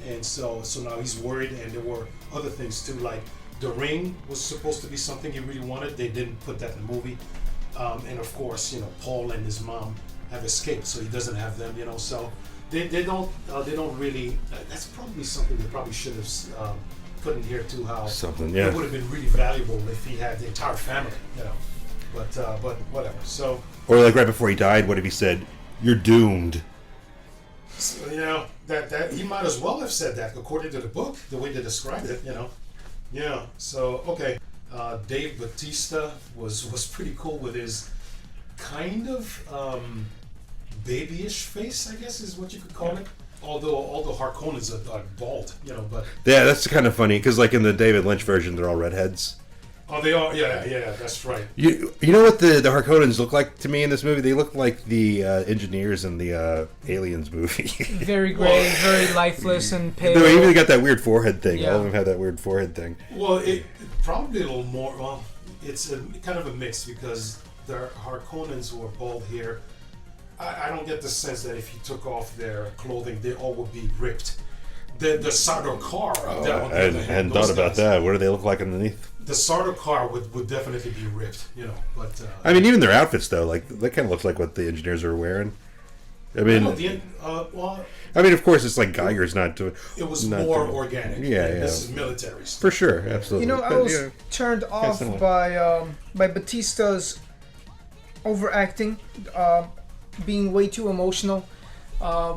and so now he's worried. And there were other things too, like the ring was supposed to be something he really wanted. They didn't put that in the movie, and of course, Paul and his mom have escaped, so he doesn't have them, so they don't really. That's probably something they probably should have put in here too. How something, it would have been really valuable if he had the entire family, But whatever. So, or like right before he died, what if he said, "You're doomed"? So, that he might as well have said that according to the book, the way they described it. Yeah. So okay, Dave Bautista was pretty cool with his kind of babyish face, I guess is what you could call it. Although Harkonnens are bald, but yeah, that's kind of funny because like in the David Lynch version, they're all redheads. Oh, they are. Yeah, that's right. You know what the Harkonnens look like to me in this movie? They look like the engineers in the Aliens movie. Very gray, very lifeless and pale. They even got that weird forehead thing. Yeah. All of them have that weird forehead thing. Well, it probably a little more. Well, it's kind of a mix because the Harkonnens who are bald here. I don't get the sense that if you took off their clothing, they all would be ripped. The Sardaukar. I hadn't thought about that. What do they look like underneath? The Sardaukar would definitely be ripped, But I mean, even their outfits though, like that kind of looks like what the engineers are wearing. I mean, I mean, of course, it's like Geiger's not doing. It was more organic. Yeah. This is military stuff. For sure, absolutely. I was turned off by Batista's overacting, being way too emotional,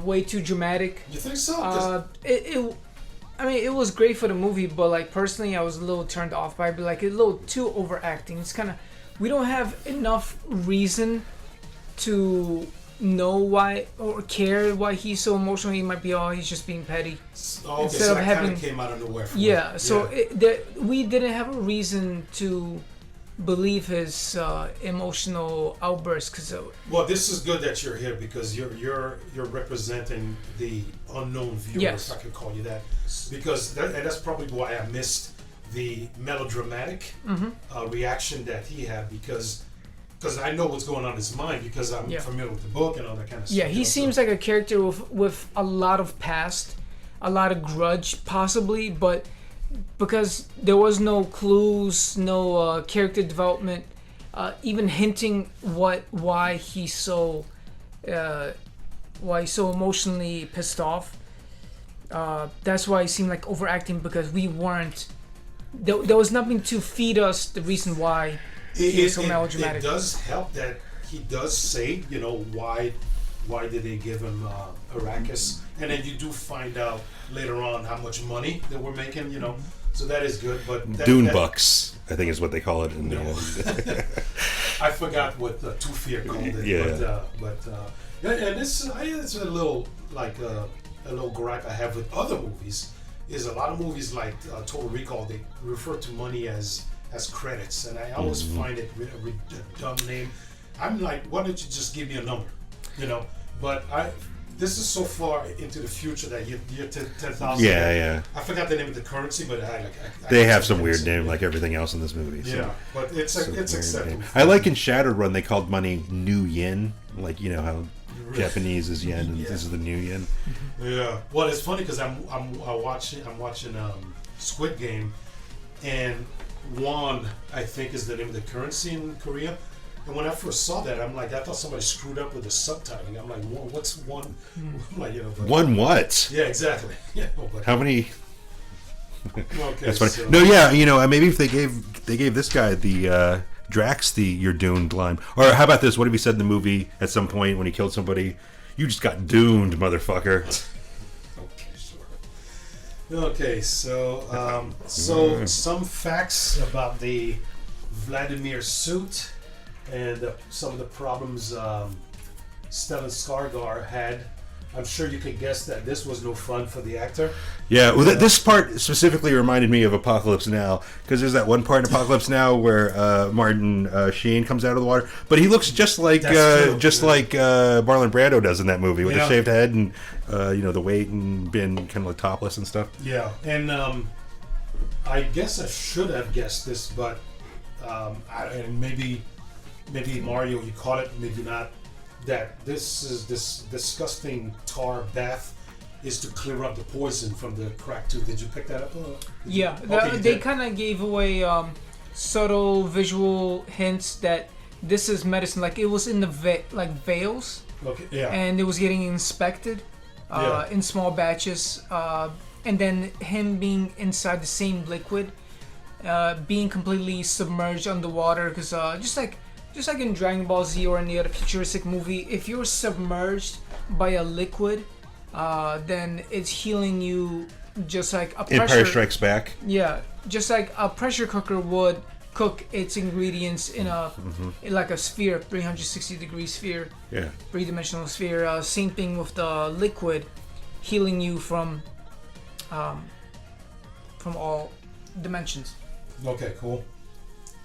way too dramatic. You think so? It was great for the movie, but like personally, I was a little turned off by it. But like a little too overacting. It's kind of, we don't have enough reason to know why or care why he's so emotional. He might be, he's just being petty. Okay, instead of having, kind of came out of nowhere. We didn't have a reason to believe his emotional outbursts. Well, this is good that you're here because you're representing the unknown viewer, yes. if I could call you that, because that's probably why I missed the melodramatic reaction that he had because I know what's going on in his mind because I'm familiar with the book and all that kind of stuff. Yeah, he seems like a character with a lot of past, a lot of grudge, possibly, but because there was no clues, no character development, even hinting why he's so emotionally pissed off. That's why it seemed like overacting because we weren't. There was nothing to feed us the reason why he was so melodramatic. It does help that he does say, why did they give him Arrakis, and then you do find out later on how much money they were making, So that is good. But Dune Bucks, I think is what they call it. In no. I forgot what Two Fear called it. Yeah. And it's a little like a little gripe I have with other movies. Is a lot of movies like Total Recall, they refer to money as credits, and I always find it a dumb name. I'm like, why don't you just give me a number, you know? But this is so far into the future that year 10,000. Yeah. I forgot the name of the currency, but They have some weird name, like everything else in this movie. So. Yeah, but it's acceptable. I like in Shadowrun they called money new yen, like you know how Japanese is yen, and this is the new yen. Yeah. Well, it's funny because I'm watching Squid Game, and won I think is the name of the currency in Korea. And when I first saw that, I'm like, I thought somebody screwed up with the subtitling. I'm like, what's one? I'm like, One what? Yeah, exactly. Yeah. But, how many? Okay, that's funny. so, No, yeah, maybe if they gave this guy the Drax you're doomed line, or how about this? What if he said in the movie at some point when he killed somebody, "You just got doomed, motherfucker." Okay, sure. Okay, so some facts about the Vladimir suit and some of the problems Stellan Skarsgård had. I'm sure you could guess that this was no fun for the actor. Yeah, well, this part specifically reminded me of Apocalypse Now, because there's that one part in Apocalypse Now where Martin Sheen comes out of the water, but he looks just like Marlon Brando does in that movie with the shaved head and the weight and being kind of like topless and stuff. Yeah, and I guess I should have guessed this, but and maybe Mario, you caught it, maybe not. That this disgusting tar bath is to clear up the poison from the cracked tooth. Did you pick that up? They kind of gave away subtle visual hints that this is medicine. Like it was in the vials, and it was getting inspected in small batches, and then him being inside the same liquid, being completely submerged underwater, because just like in Dragon Ball Z or any other futuristic movie, if you're submerged by a liquid, then it's healing you just like a pressure... Empire Strikes Back? Yeah, just like a pressure cooker would cook its ingredients in in like a sphere, 360-degree sphere, three-dimensional sphere. Same thing with the liquid, healing you from all dimensions. Okay, cool.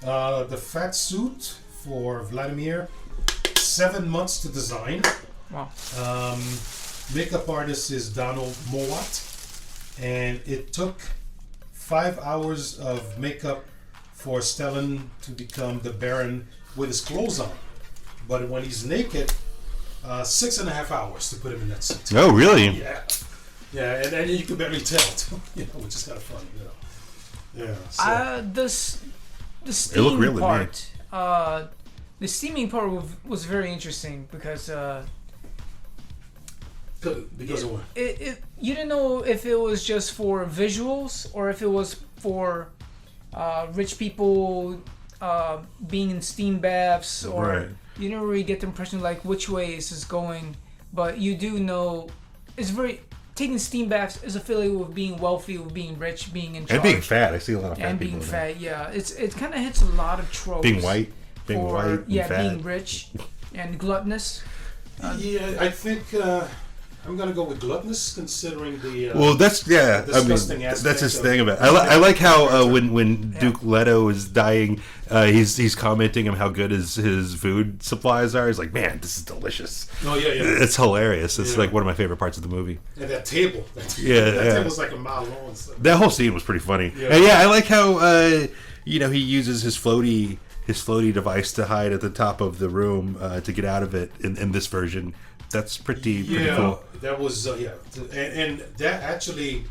The fat suit for Vladimir, 7 months to design. Wow. Makeup artist is Donald Mowat, and it took 5 hours of makeup for Stellan to become the Baron with his clothes on. But when he's naked, 6.5 hours to put him in that suit. Oh, really? Yeah, and you can barely tell, which is kind of fun, Yeah. So. The steaming part. Me. The steaming part was very interesting because of what? You didn't know if it was just for visuals or if it was for rich people being in steam baths, or you didn't really get the impression like which way this is going. But you do know it's very. Taking steam baths is affiliated with being wealthy, with being rich, being in charge. And being fat. I see a lot of fat and people. And being fat, yeah. It kind of hits a lot of tropes. Being white. Being white and fat. Being rich and gluttonous. I think I'm going to go with gluttonous, considering the disgusting aspect. That's his thing about it. I like how when Duke Leto is dying, he's commenting on how good his food supplies are. He's like, man, this is delicious. Oh, yeah. It's hilarious. It's like one of my favorite parts of the movie. And that table. That table's like a mile long. And stuff. That whole scene was pretty funny. Yeah. And I like how he uses his floaty device to hide at the top of the room to get out of it in this version. That's pretty cool. That was and that actually,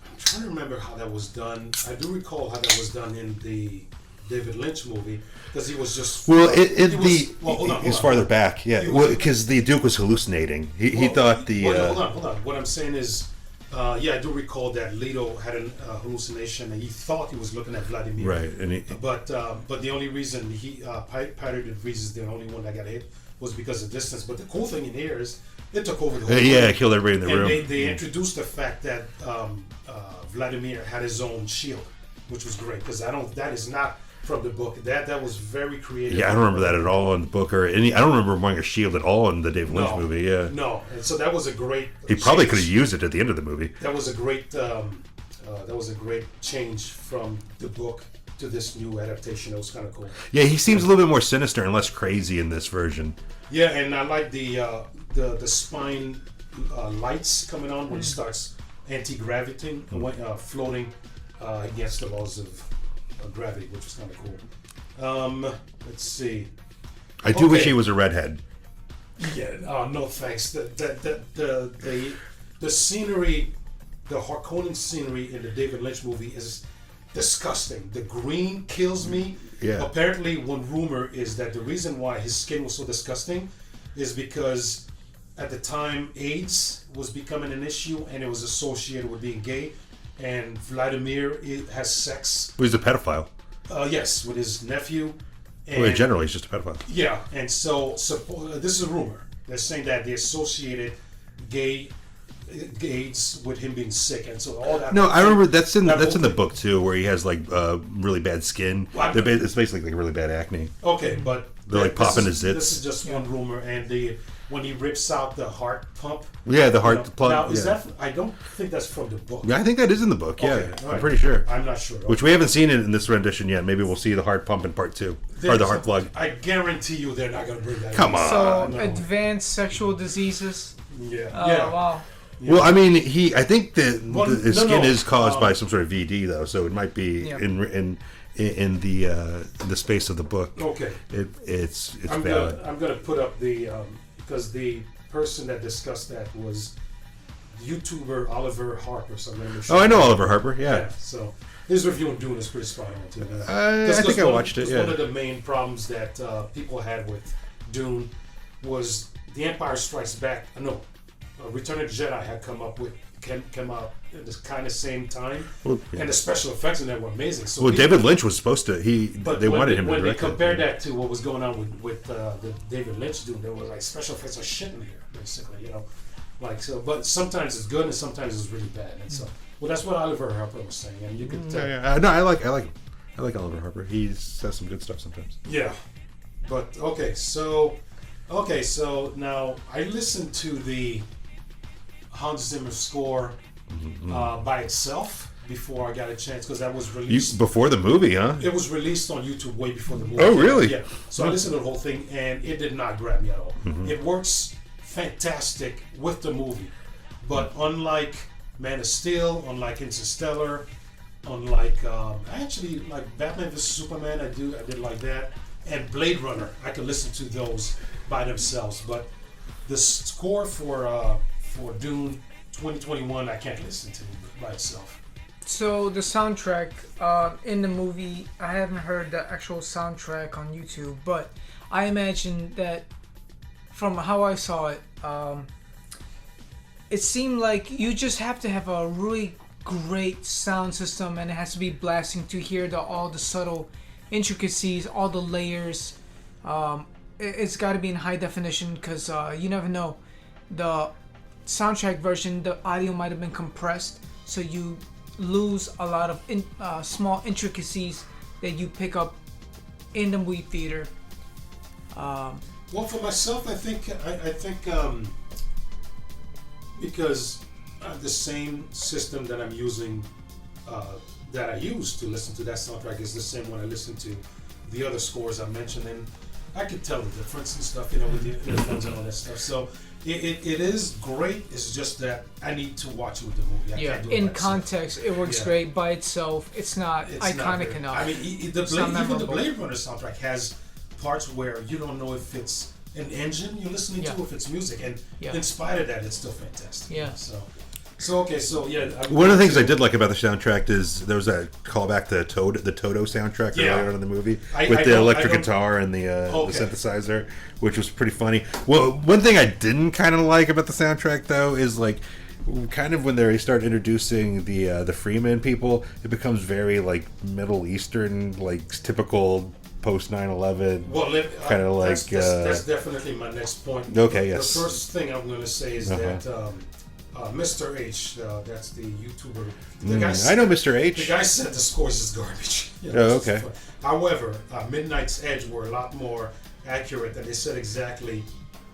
I'm trying to remember how that was done. I do recall how that was done in the David Lynch movie, because he was just he's farther back, because the Duke was hallucinating. He thought the hold on. What I'm saying is, Yeah, I do recall that Leto had a hallucination, and he thought he was looking at Vladimir. Right, and But the only reason Pyre de Vries is the only one that got hit was because of distance. But the cool thing in here is it took over the whole yeah, room. it killed everybody in the room. And they introduced the fact that Vladimir had his own shield, which was great because that is not from the book. That was very creative. Yeah, I don't remember that at all in the book, or any. I don't remember him wearing a shield at all in the David Lynch movie. Yeah, no, and so that was a great. He probably change. could have used it at the end of the movie. That was a great. That was a great change from the book to this new adaptation. It was kind of cool. Yeah, he seems a little bit more sinister and less crazy in this version. Yeah, and I like the spine lights coming on when he starts anti-gravitating, floating against the laws of gravity, which was kind of cool. Let's see. I do wish he was a redhead. Yeah. No thanks. The scenery, the Harkonnen scenery in the David Lynch movie is disgusting. The green kills me. Yeah. Apparently, one rumor is that the reason why his skin was so disgusting is because at the time AIDS was becoming an issue and it was associated with being gay. And Vladimir has sex. Well, he's a pedophile. Yes, with his nephew. And, Well, generally, he's just a pedophile. yeah, and so this is a rumor. They're saying that they associated AIDS with him being sick, and so all that. No, I remember that's in that the whole book too, where he has like really bad skin. Well, It's basically like really bad acne. Okay, but They're like popping his zits. This is just one rumor, and when he rips out the heart pump. Yeah, the heart plug. Now, is Yeah. that? I don't think that's from the book. Yeah, I think that is in the book. Yeah, Okay, all I'm right. pretty sure. I'm not sure. Which we haven't seen it in this rendition yet. Maybe we'll see the heart pump in part 2 or the heart plug. I guarantee you, they're not going to bring that. Come in. on. So no. advanced sexual diseases. Yeah. Oh yeah. wow. Yeah. Well, I mean, I think that Well, his no, skin no. is caused by some sort of VD, though, so it might be Yeah. in the space of the book. Okay. It's I'm valid. gonna put up the because the person that discussed that was YouTuber Oliver Harper. So I'm gonna make sure. Oh, I know Oliver Harper. Yeah. Yeah. So his review on Dune is pretty spot on too. I think I watched it. Yeah. One of the main problems that people had with Dune was The Empire Strikes Back. No, Return of the Jedi had come out at the kind of same time, Well, yeah. and the special effects in that were amazing. So Well, people- David Lynch was supposed to. but They when wanted him to when direct they it. compared that to what was going on with the David Lynch Dune, there was like special effects are shit in here, basically, like so. But sometimes it's good and sometimes it's really bad, and so that's what Oliver Harper was saying, and you could tell. Yeah. No, I like him. I like Oliver Harper. He says some good stuff sometimes. Yeah, but okay, so now I listened to the Hans Zimmer score by itself before I got a chance because that was released. Before the movie, huh? It was released on YouTube way before the movie. Oh, really? Yeah. So I listened to the whole thing, and it did not grab me at all. It works fantastic with the movie, but unlike Man of Steel, unlike Interstellar, unlike I actually like Batman vs Superman. I did like that, and Blade Runner. I could listen to those by themselves, but the score for Dune 2021 I can't listen to by itself. So the soundtrack in the movie, I haven't heard the actual soundtrack on YouTube, but I imagine that from how I saw it, it seemed like you just have to have a really great sound system, and it has to be blasting to hear all the subtle intricacies, all the layers. It's got to be in high definition because you never know. The soundtrack version, the audio might have been compressed, so you lose a lot of small intricacies that you pick up in the movie theater. Well, for myself, I think because the same system that I'm using, that I use to listen to that soundtrack is the same one I listen to the other scores I mentioned, and I could tell the difference and stuff, with the earphones and all that stuff. So it is great. It's just that I need to watch it with the movie. I can't do it In by itself. context, it works great. By itself, it's not It's iconic not very- enough. I mean, It's even not the memorable. Blade Runner soundtrack has parts where you don't know if it's an engine you're listening to, Yeah. or if it's music, and Yeah. in spite of that, it's still fantastic. Yeah. So okay, so yeah. One of the things I did like about the soundtrack is there was a callback to the Toto soundtrack Yeah. earlier on in the movie I with the don't- electric I don't- guitar and the Okay. synthesizer, which was pretty funny. Well, one thing I didn't kind of like about the soundtrack though is like kind of when they start introducing the Freeman people, it becomes very like Middle Eastern, like typical post 9/11. Well, kind of like that's definitely my next point. Okay, yes. The first thing I'm going to say is that Mr. H, that's the YouTuber. The guy I know Mr. H. The guy said the scores is garbage. Okay. However, Midnight's Edge were a lot more accurate, and they said exactly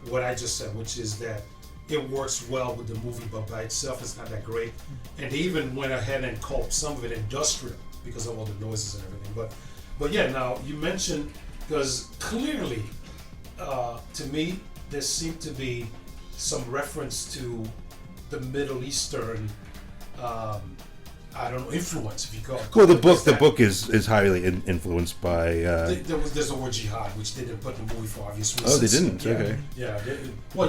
what I just said, which is that it works well with the movie, but by itself it's not that great. And they even went ahead and called some of it industrial because of all the noises and everything. But yeah, now you mentioned, because clearly, to me, there seemed to be some reference to the Middle Eastern, I don't know, influence, if you call it. Well, the book is highly influenced by. There's the word jihad, which they didn't put in the movie for obvious reasons. Oh, they didn't. Yeah, Okay. Yeah. You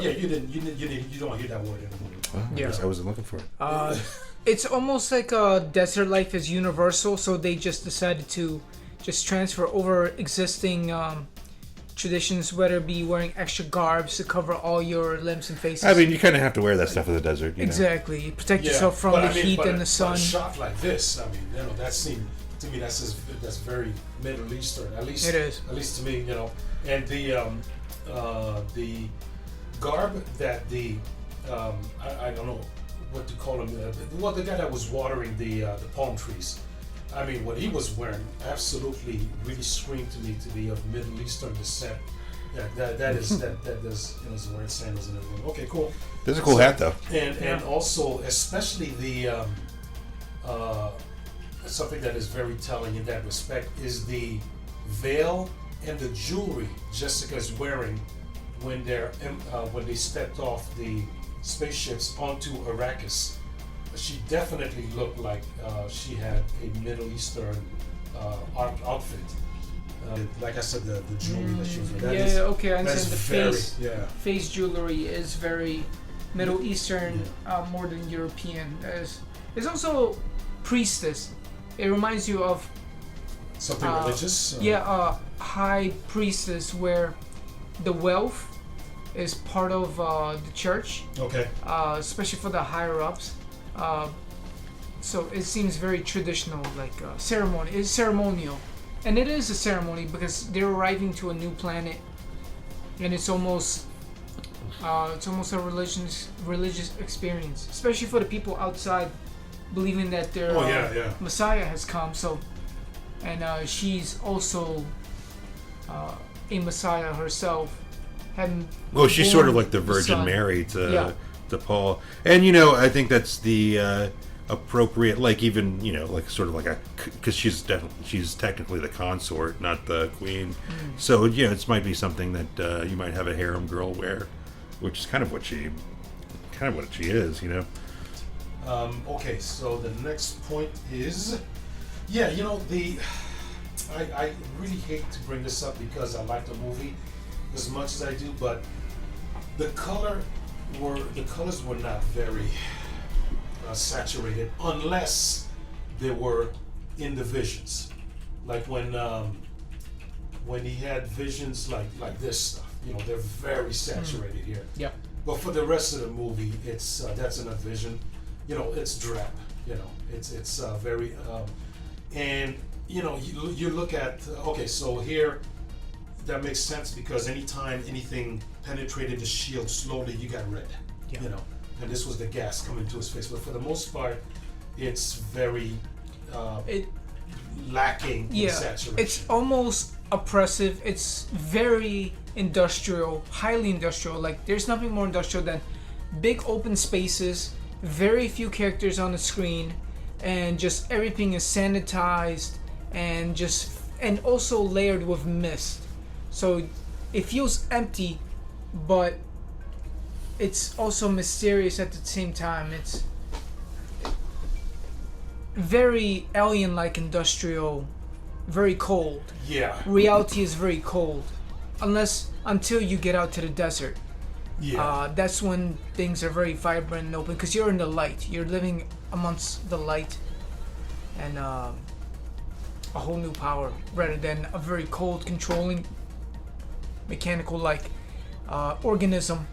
don't hear that word in the movie. Well, I guess I wasn't looking for it. It's almost like desert life is universal, so they just decided to just transfer over existing traditions, whether it be wearing extra garbs to cover all your limbs and faces. I mean, you kind of have to wear that stuff in the desert. You know? Exactly. You protect yourself from the heat and the sun. But a shot like this, I mean, that seemed to me that's very Middle Eastern. At least it is. At least to me, and the garb that I don't know what to call him. The guy that was watering the palm trees. I mean, what he was wearing absolutely really screamed to me to be of Middle Eastern descent. Yeah, that is he's wearing sandals and everything. Okay, cool. There's a cool hat though. And also, especially the something that is very telling in that respect is the veil and the jewelry Jessica is wearing when they stepped off the spaceships onto Arrakis. She definitely looked like she had a Middle Eastern outfit. Like I said, the jewelry that she was wearing. Okay, I understand. The face jewelry is very Middle Eastern, more than European. It's also priestess. It reminds you of something religious. High priestess, where the wealth is part of the church. Okay. Especially for the higher ups. So it seems very traditional, like ceremony. It's ceremonial, and it is a ceremony because they're arriving to a new planet, and it's almost a religious experience, especially for the people outside, believing that their Messiah has come. So, and she's also a Messiah herself. Well, she's sort of like the Virgin Mary to Paul, and I think that's the appropriate, like even like sort of like because she's technically the consort, not the queen. So it might be something that you might have a harem girl wear, which is kind of what she is. Okay, so the next point is, I really hate to bring this up because I like the movie as much as I do, but the colors were not very saturated unless they were in the visions, like when he had visions like this stuff. They're very saturated here. Yeah. But for the rest of the movie, it's that's in a vision. It's drab. It's very and you look at so here. That makes sense because anytime anything penetrated the shield slowly, you got red. Yeah. And this was the gas coming to his face. But for the most part, it's very lacking in saturation. It's almost oppressive. It's very industrial, highly industrial. Like there's nothing more industrial than big open spaces, very few characters on the screen, and just everything is sanitized and also layered with mist. So it feels empty, but it's also mysterious at the same time. It's very alien-like industrial, very cold. Yeah. Reality is very cold, until you get out to the desert. Yeah. That's when things are very vibrant and open because you're in the light. You're living amongst the light and a whole new power rather than a very cold, controlling, mechanical-like organism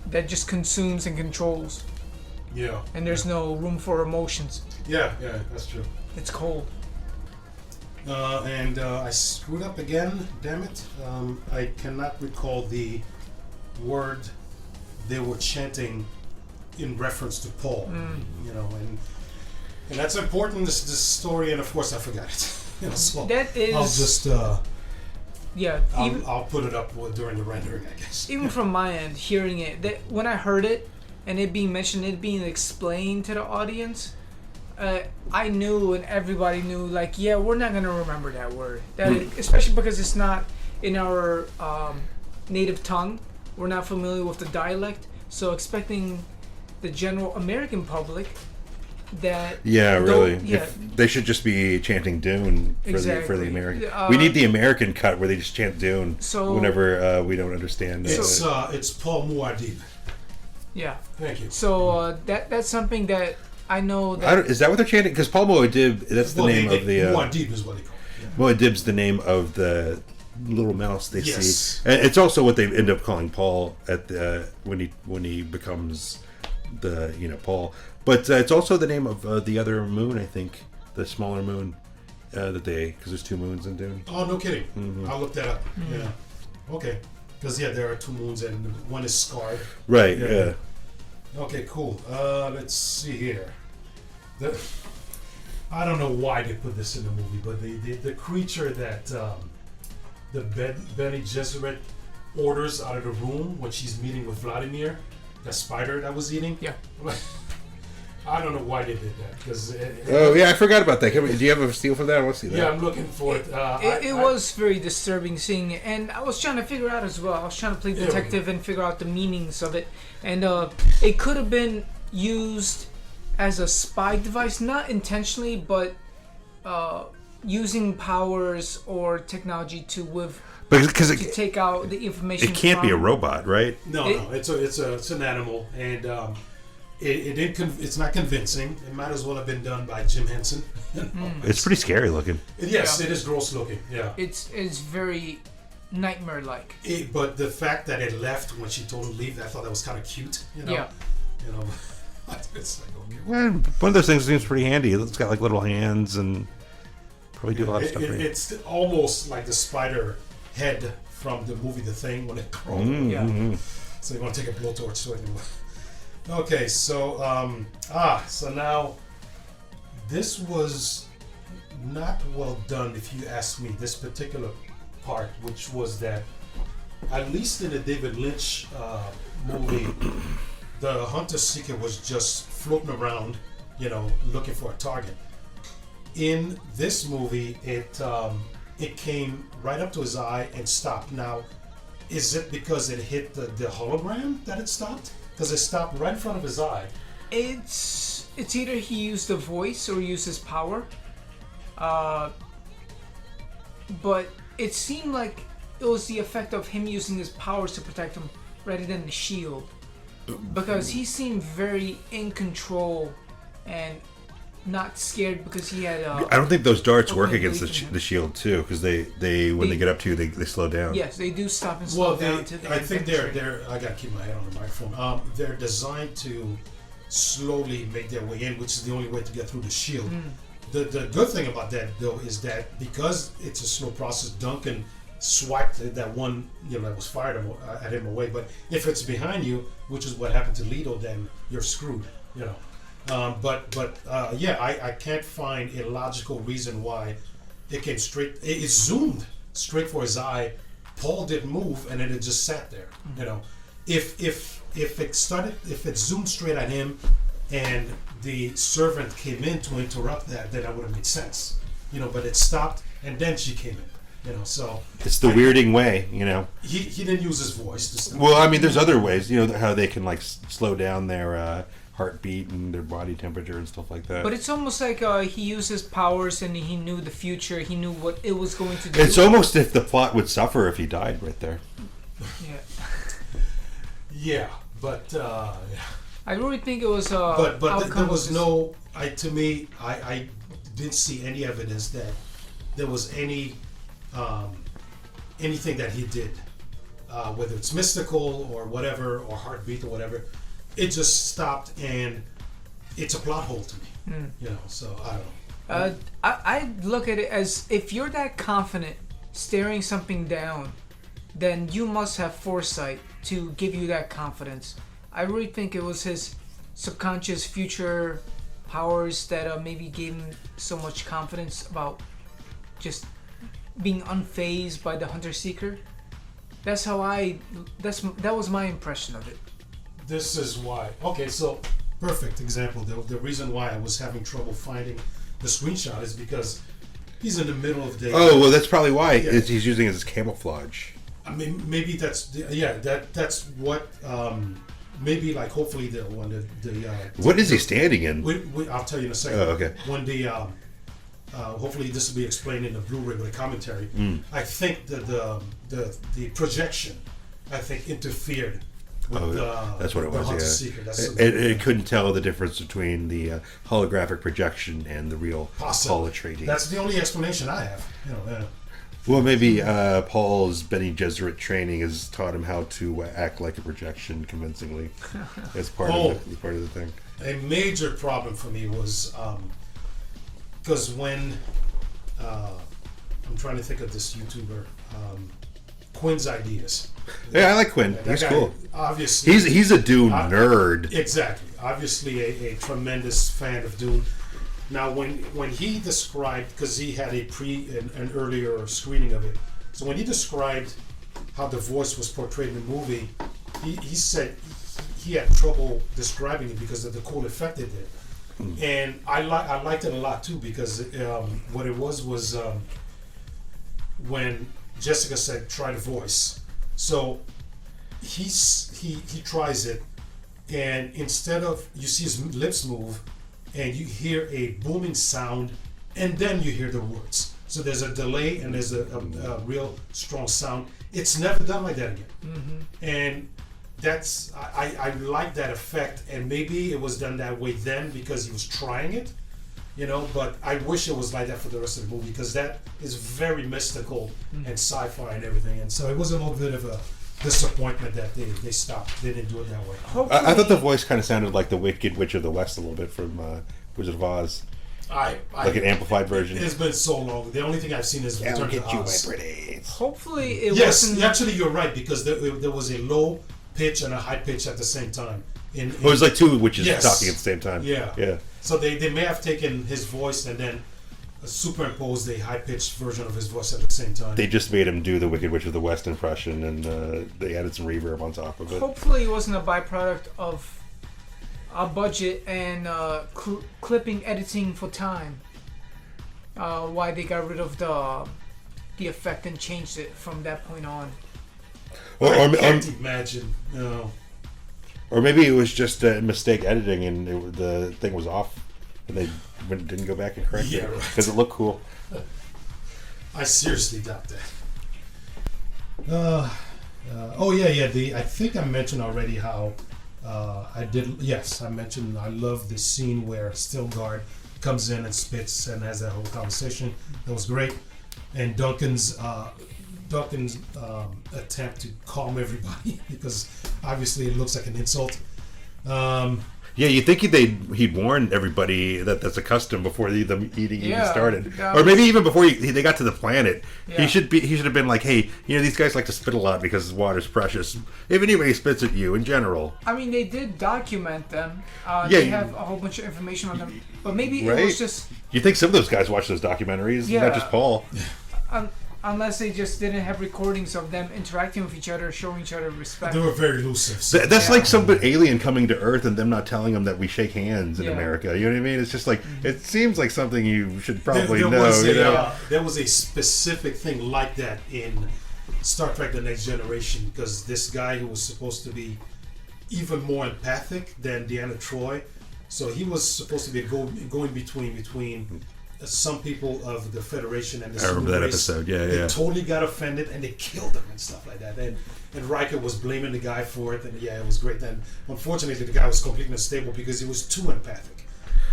that just consumes and controls. Yeah. and there's no room for emotions. Yeah, that's true. It's cold. And I screwed up again. Damn it! I cannot recall the word they were chanting in reference to Paul. You know, and that's important. This story, and of course I forgot it. You know, so That is. I'll just Yeah. I'll put it up during the rendering, I guess. Even from my end, hearing it, that when I heard it and it being mentioned, it being explained to the audience, I knew and everybody knew, like, yeah, we're not gonna remember that word. Especially because it's not in our native tongue. We're not familiar with the dialect, so expecting the general American public that really. yeah. If they should just be chanting Dune for Exactly. the American. We need the American cut where they just chant Dune whenever we don't understand. It's Paul Muad'Dib. Yeah. Thank you. So that's something that I know that is that what they're chanting? Because Paul Muad'Dib, that's the name of the. Muad'Dib is what they call it. Yeah. Muad'Dib's the name of the little mouse they Yes. see, and it's also what they end up calling Paul at the when he becomes the Paul. But it's also the name of the other moon, I think, the smaller moon because there's two moons in Dune. Oh, no kidding. Mm-hmm. I'll look that up. Yeah. Okay. Because there are two moons and one is scarred. Right. Yeah. Okay. Cool. Let's see here. I don't know why they put this in the movie, but the creature that the Bene Gesserit orders out of the room when she's meeting with Vladimir, that spider that was eating. Yeah. I don't know why they did that. Because I forgot about that. Do you have a steal for that? I want to see that. Yeah, I'm looking for it. It was very disturbing seeing it, and I was trying to figure out as well. I was trying to play detective and figure out the meanings of it, and it could have been used as a spy device, not intentionally, but using powers or technology to take out the information. It can't be a robot, right? No, it's an animal, and it's not convincing. It might as well have been done by Jim Henson. It's pretty scary looking. Yes, it is gross looking. Yeah, it's very nightmare-like. But the fact that it left when she told him to leave, I thought that was kind of cute. Yeah. It's like, okay. Well, one of those things seems pretty handy. It's got like little hands and probably do a lot of stuff. It's almost like the spider head from the movie The Thing when it crawled. Yeah. So you want to take a blowtorch to it anyway. Okay, so so now this was not well done, if you ask me. This particular part, which was that, at least in the David Lynch movie, the hunter seeker was just floating around, looking for a target. In this movie, it came right up to his eye and stopped. Now, is it because it hit the hologram that it stopped? Because it stopped right in front of his eye. It's either he used the voice or used his power. But it seemed like it was the effect of him using his powers to protect him rather than the shield. Because he seemed very in control and not scared because he had. I don't think those darts work against the shield too, because they when they get up to you, they slow down. Yes, they do stop and slow down. I think they're. I gotta keep my head on the microphone. They're designed to slowly make their way in, which is the only way to get through the shield. The good thing about that though is that because it's a slow process, Duncan swiped that one that was fired at him away. But if it's behind you, which is what happened to Leto, then you're screwed. I can't find a logical reason why it came straight. It zoomed straight for his eye. Paul didn't move, and then it just sat there. If it zoomed straight at him, and the servant came in to interrupt that, then that would have made sense. But it stopped, and then she came in. So it's the weirding way. He didn't use his voice to stop. Well, I mean, there's other ways. How they can like slow down their heartbeat and their body temperature and stuff like that. But it's almost like he used his powers and he knew the future. He knew what it was going to do. It's almost if the plot would suffer if he died right there. Yeah. Yeah, but I really think it was. But there was no. To me, I didn't see any evidence that there was any anything that he did, whether it's mystical or whatever, or heartbeat or whatever. It just stopped, and it's a plot hole to me. You know, so I don't know. I look at it as if you're that confident staring something down, then you must have foresight to give you that confidence. I really think it was his subconscious future powers that maybe gave him so much confidence about just being unfazed by the hunter seeker. That was my impression of it. This is why. Okay, so perfect example. The reason why I was having trouble finding the screenshot is because he's in the middle of the. Oh well, that's probably why he's using it as camouflage. I mean, maybe that's that's what. Maybe like hopefully the what is he standing in? I'll tell you in a second. Oh, okay. When the hopefully this will be explained in the Blu-ray with a commentary. I think that the projection I think interfered with that's what it was. Hunter Yeah, Seeker. it couldn't tell the difference between the holographic projection and the real Paul Atreides. That's the only explanation I have. You know. Well, maybe Paul's Bene Gesserit training has taught him how to act like a projection convincingly as part of the thing. A major problem for me was because when I'm trying to think of this YouTuber, Quinn's Ideas. Yeah, I like Quinn. He's guy, cool. Obviously, he's a Dune nerd. Exactly. Obviously, a tremendous fan of Dune. Now, when he described, because he had an earlier screening of it, so when he described how the voice was portrayed in the movie, he said he had trouble describing it because of the cool effect it did. And I liked it a lot too because what it was when Jessica said try the voice, so he tries it, and instead of you see his lips move. And you hear a booming sound, and then you hear the words. So there's a delay, and there's a real strong sound. It's never done like that again. And that's I like that effect. And maybe it was done that way then because he was trying it, you know. But I wish it was like that for the rest of the movie because that is very mystical and sci-fi and everything. And so it was a little bit of a disappointment that they stopped. They didn't do it that way. I thought the voice kind of sounded like the Wicked Witch of the West a little bit from Wizard of Oz. Like an amplified version. It's been so long. The only thing I've seen is Return to Oz. Hopefully it Yes, wasn't... actually you're right because there was a low pitch and a high pitch at the same time. It was like two witches talking at the same time. Yeah. So they may have taken his voice and then superimposed a high-pitched version of his voice at the same time. They just made him do the Wicked Witch of the West impression, and they added some reverb on top of it. Hopefully it wasn't a byproduct of a budget and clipping editing for time. Why they got rid of the effect and changed it from that point on. I can't imagine. No. Or maybe it was just a mistake editing, and the thing was off. And they didn't go back and correct it because it looked cool. I seriously doubt that. I think I mentioned already how I did. Yes, I mentioned I love the scene where Stilgar comes in and spits and has that whole conversation. That was great. And Duncan's attempt to calm everybody because obviously it looks like an insult. Yeah, you'd think he'd warn everybody that's a custom before the eating even started, or maybe even before they got to the planet. Yeah. He should have been like, hey, these guys like to spit a lot because water's precious. If anybody spits at you, in general. I mean, they did document them. They have a whole bunch of information on them, but maybe it was just. You think some of those guys watch those documentaries, not just Paul. Unless they just didn't have recordings of them interacting with each other, showing each other respect. They were very elusive. So. That's like some alien coming to Earth and them not telling them that we shake hands in America. You know what I mean? It's just like, it seems like something you should probably know. There was a specific thing like that in Star Trek The Next Generation because this guy who was supposed to be even more empathic than Deanna Troi, so he was supposed to be going between some people of the Federation and the I remember that race. episode. They totally got offended and they killed him and stuff like that. And Riker was blaming the guy for it, and it was great. And unfortunately, the guy was completely unstable because he was too empathic.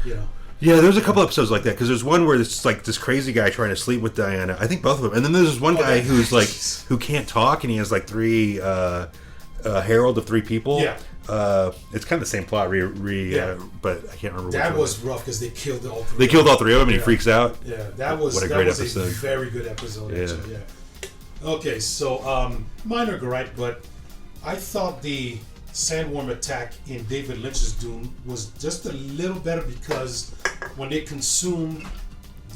Yeah, there's a couple episodes like that because there's one where it's like this crazy guy trying to sleep with Diana. I think both of them, and then there's this one guy who's like who can't talk, and he has like three herald of three people. Yeah. It's kind of the same plot, but I can't remember. That which was rough because they killed all three. They killed all three of them, and he freaks out. Yeah, that was what a that great was episode. a very good episode. Yeah. Actually, yeah. Okay, so minor gripe, but I thought the sandworm attack in David Lynch's Dune was just a little better because when they consume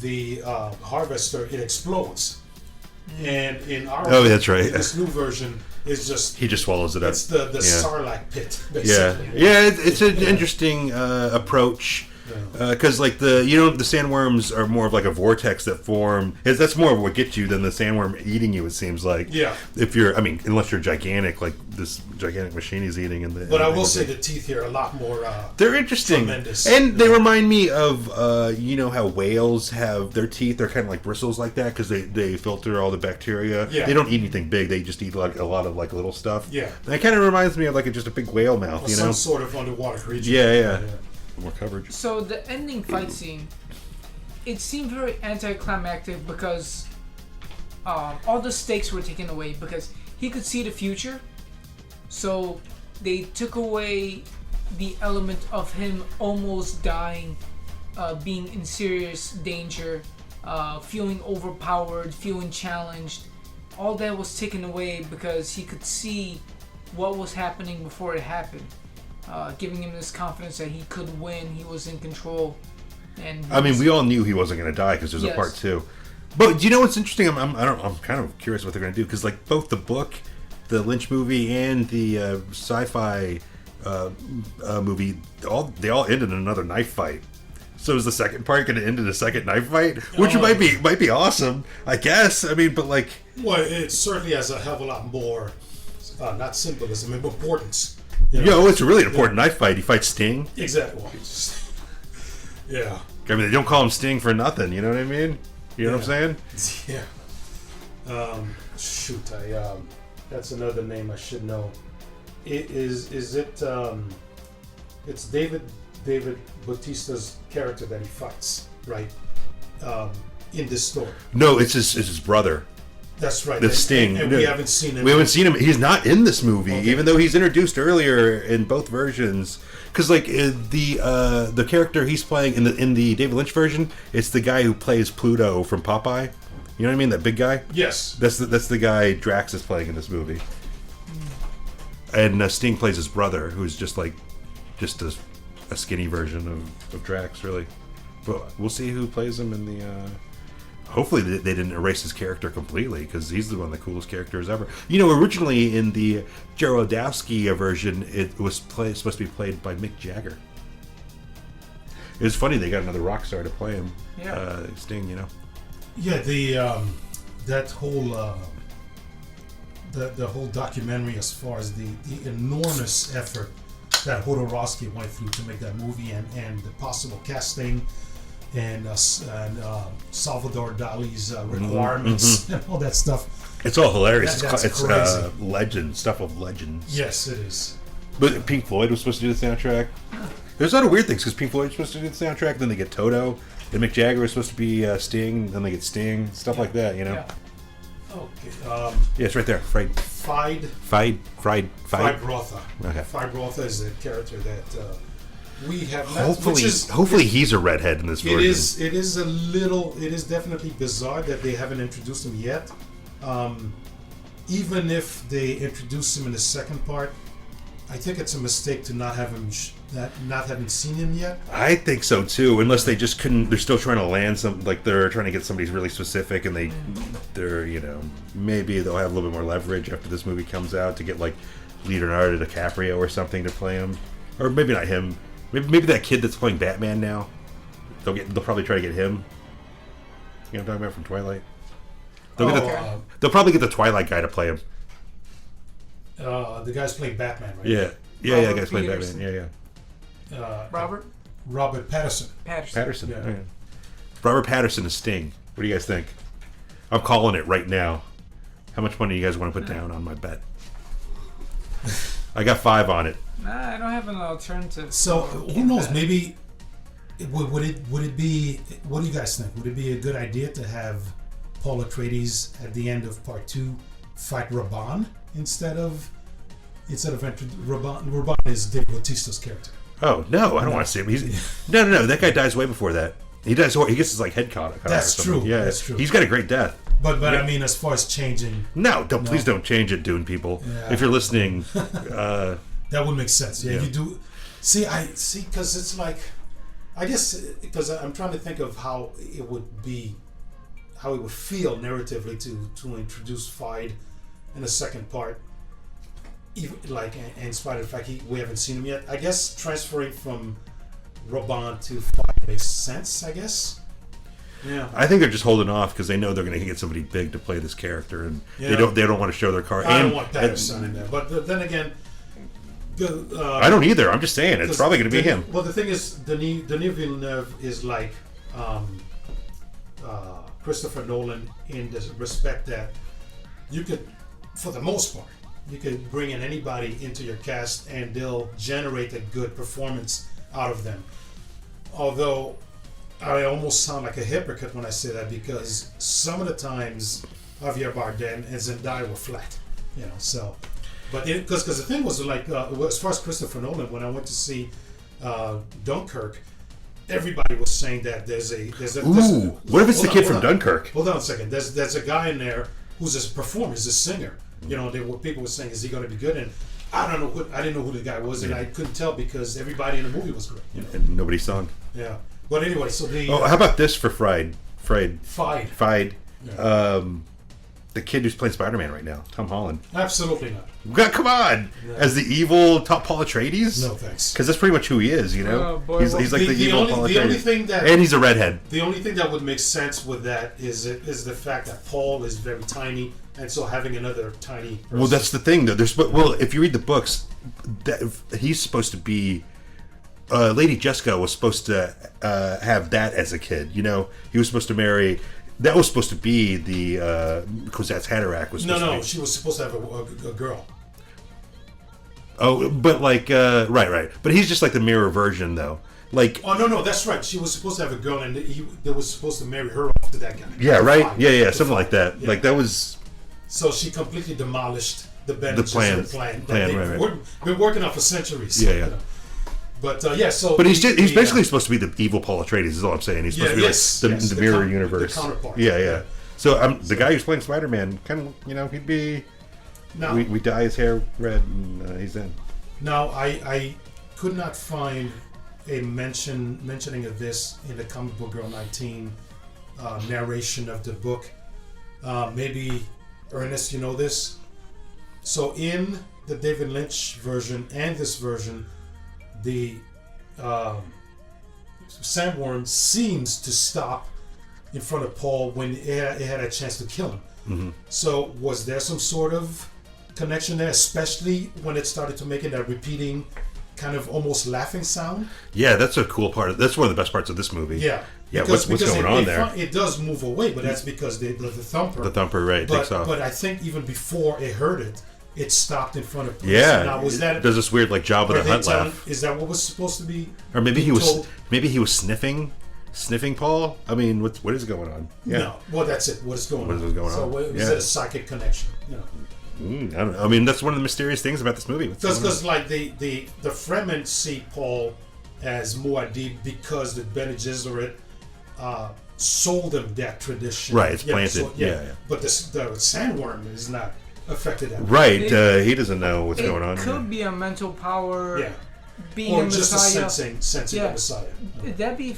the harvester, it explodes. And in our that's right. in this new version, it's just He just swallows it up. it's the Sarlacc pit, Yeah, basically. it's an interesting approach because like the sandworms are more of like a vortex that form. That's more of what gets you than the sandworm eating you. It seems like if you're, unless you're gigantic, like this gigantic machine he's eating in the. But I will say the teeth here are a lot more. They're interesting, tremendous. and they remind me of how whales have their teeth. They're kind of like bristles like that because they filter all the bacteria. Yeah. They don't eat anything big. They just eat like a lot of like little stuff. Yeah. That kind of reminds me of like just a big whale mouth. Or some sort of underwater creature. Yeah. More coverage. So the ending fight scene, it seemed very anticlimactic because all the stakes were taken away because he could see the future. So they took away the element of him almost dying, being in serious danger, feeling overpowered, feeling challenged. All that was taken away because he could see what was happening before it happened. Giving him this confidence that he could win, he was in control. And we all knew he wasn't going to die because there's a part 2. But do you know what's interesting? I'm kind of curious what they're going to do because like both the book, the Lynch movie, and the sci-fi movie, they all ended in another knife fight. So is the second part going to end in a second knife fight, which might be awesome, I guess. But like, well, it certainly has a hell of a lot more, not symbolism, but importance. It's a really important knife fight. He fights Sting. Exactly. Yeah. They don't call him Sting for nothing. You know what I mean? You know what I'm saying? Yeah. Shoot, that's another name I should know. Is it? It's David Bautista's character that he fights, right? In this story. No, it's his brother. That's right. The Sting. And we haven't seen him. We haven't seen him. He's not in this movie, even though he's introduced earlier in both versions. Because like the character he's playing in the David Lynch version, it's the guy who plays Pluto from Popeye. You know what I mean? That big guy. Yes. That's the guy Drax is playing in this movie. And Sting plays his brother, who's just a skinny version of Drax, really. But we'll see who plays him in the. Hopefully they didn't erase his character completely because he's one of the coolest characters ever. Originally in the Jarodowski version, it was supposed to be played by Mick Jagger. It was funny they got another rock star to play him. Yeah. Yeah, Sting, that whole the whole documentary as far as the enormous effort that Jodorowsky went through to make that movie and the possible casting. And Salvador Dali's requirements and all that stuff. It's all hilarious. That's It's crazy. Legend stuff of legends. Yes, it is. But Pink Floyd was supposed to do the soundtrack. There's a lot of weird things because Pink Floyd was supposed to do the soundtrack, then they get Toto. Then Mick Jagger was supposed to be Sting, then they get Sting, stuff like that. Okay. Yeah, it's right there. Fried Rotha. Okay. Fried Rotha is the character that. We have not, hopefully he's a redhead in this version. It is definitely bizarre that they haven't introduced him yet. Even if they introduce him in the second part, I think it's a mistake to not have him not having seen him yet. I think so too, unless they just couldn't. They're still trying to land some, like they're trying to get somebody really specific, and they're maybe they'll have a little bit more leverage after this movie comes out to get like Leonardo DiCaprio or something to play him, or maybe not him. Maybe that kid that's playing Batman now. They'll probably try to get him. You know what I'm talking about from Twilight? They'll probably get the Twilight guy to play him. The guy's playing Batman, right? Yeah, Robert guy's playing Peterson. Batman. Robert Patterson. Patterson. Yeah. Yeah. Robert Patterson is Sting. What do you guys think? I'm calling it right now. How much money do you guys want to put down on my bet? I got 5 on it. Nah, I don't have an alternative. So who knows? Maybe would it be? What do you guys think? Would it be a good idea to have Paul Atreides at the end of part 2 fight Raban instead of instead of Raban is Dave Bautista's character. Oh no, I don't want to see him. No. That guy dies way before that. He dies. He gets his like head caught. That's true. Yeah, that's true. He's got a great death. But I mean, as far as changing, please don't change it, Dune people. Yeah. If you're listening, that would make sense. Yeah, you do. See, because it's like, I guess because I'm trying to think of how it would feel narratively to introduce Fide in the second part. Even, like, in spite of the fact we haven't seen him yet, I guess transferring from Raban to Fide makes sense. I guess. Yeah. I think they're just holding off because they know they're going to get somebody big to play this character, and they don't want to show their card. I don't want Patterson in there, but then again, I don't either. I'm just saying it's probably going to be him. Well, the thing is, Denis Villeneuve is like Christopher Nolan in the respect that you could, for the most part, you could bring in anybody into your cast and they'll generate a good performance out of them. Although I almost sound like a hypocrite when I say that, because some of the times Javier Bardem and Zendaya were flat, So, but because the thing was like, as far as Christopher Nolan, when I went to see Dunkirk, everybody was saying that there's what if it's the kid from Dunkirk? Hold on a second. There's a guy in there who's a performer, he's a singer. People were saying, is he going to be good? And I didn't know who the guy was, and I couldn't tell because everybody in the movie was great. And nobody sung. Yeah. But anyway, so the... how about this for Fide? Yeah. The kid who's playing Spider-Man right now, Tom Holland. Absolutely not. Come on! No. As the evil Paul Atreides? No, thanks. Because that's pretty much who he is, Oh, boy, he's like the evil Paul Atreides. The only thing that... And he's a redhead. The only thing that would make sense with that is the fact that Paul is very tiny, and so having another tiny person... Well, that's the thing, though. If you read the books, he's supposed to be... Lady Jessica was supposed to have that as a kid. He was supposed to marry... That was supposed to be the Kwisatz Haderach was supposed to be. She was supposed to have a girl. Oh, but right. But he's just like the mirror version, though. Like, oh no, that's right. She was supposed to have a girl, and they was supposed to marry her off to that guy. Yeah, right. Something like that. Yeah. Like that was. So she completely demolished the Bene plan. They've been working on for centuries. Yeah. But But he's basically supposed to be the evil Paul Atreides. Is all I'm saying. He's supposed to be the mirror universe. The counterpart. Yeah. So the guy who's playing Spider-Man, kind of, he'd be. No. We dye his hair red, and he's in. Now I could not find a mentioning of this in the Comic Book Girl 19 narration of the book. Maybe Ernest, you know this. So in the David Lynch version and this version, the sandworm seems to stop in front of Paul when it had a chance to kill him. Mm-hmm. So was there some sort of connection there, especially when it started to make that repeating kind of almost laughing sound? Yeah, that's a cool part. That's one of the best parts of this movie. Yeah. What's going on there? It does move away, but that's because the thumper. The thumper, right, takes off. But I think even before it heard it, it stopped in front of police. Yeah. Now, was that... Does this weird, Jabba the Hutt laugh. Is that what was supposed to be? Or maybe he was sniffing Paul? I mean, what is going on? Yeah. No. Well, that's it. What is going on? What is going on? So was it a psychic connection? I don't know. I mean, that's one of the mysterious things about this movie. Because the Fremen see Paul as Muad'Dib because the Bene Gesserit sold them that tradition. Right, it's planted. But the sandworm is not affected that way. Right, he doesn't know what's going on. It could be a mental power. Yeah. Being or a just Messiah. sensing the Messiah. That'd be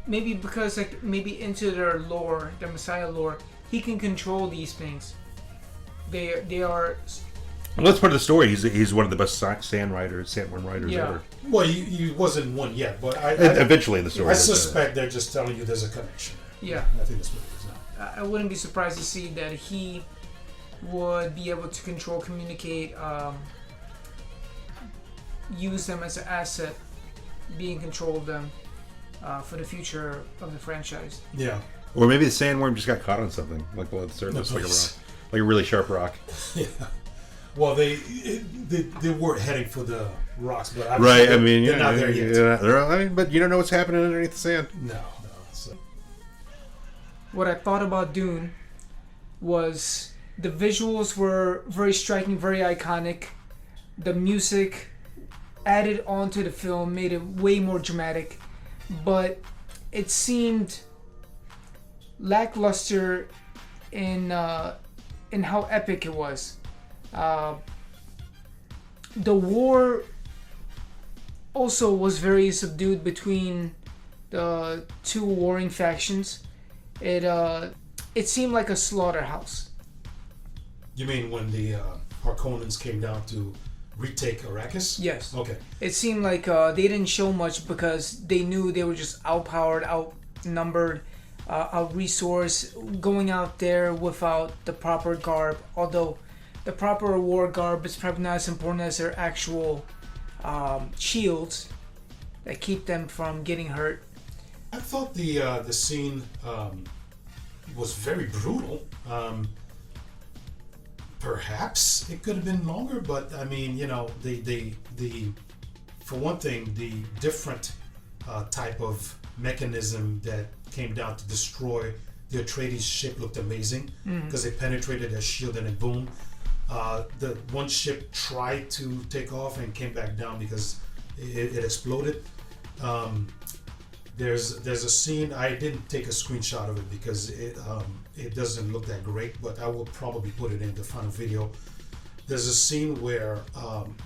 maybe because maybe into their lore, the Messiah lore, he can control these things. They are. Well, that's part of the story. He's one of the best sandworm riders ever. Well, he wasn't one yet, but eventually in the story. I suspect they're just telling you there's a connection. Yeah, I think that's what it is now. I wouldn't be surprised to see that he would be able to control, communicate, use them as an asset, be in control of them for the future of the franchise. Yeah. Or maybe the sandworm just got caught on something, like below the surface, like a really sharp rock. Yeah. Well, they were heading for the rocks, but right. I mean, they're not there yet. But you don't know what's happening underneath the sand. No. So. What I thought about Dune was the visuals were very striking, very iconic. the music added onto the film made it way more dramatic, but it seemed lackluster in how epic it was. The war also was very subdued between the two warring factions. It seemed like a slaughterhouse. You mean when the Harkonnens came down to retake Arrakis? Yes. Okay. It seemed like they didn't show much because they knew they were just outpowered, outnumbered, out-resourced, going out there without the proper garb. Although the proper war garb is probably not as important as their actual shields that keep them from getting hurt. I thought the scene was very brutal. Perhaps it could have been longer, but I mean, you know, the for one thing, the different type of mechanism that came down to destroy the Atreides ship looked amazing because they penetrated their shield and it boomed. The one ship tried to take off and came back down because it exploded. There's a scene, I didn't take a screenshot of it because it doesn't look that great, but I will probably put it in the final video. There's a scene where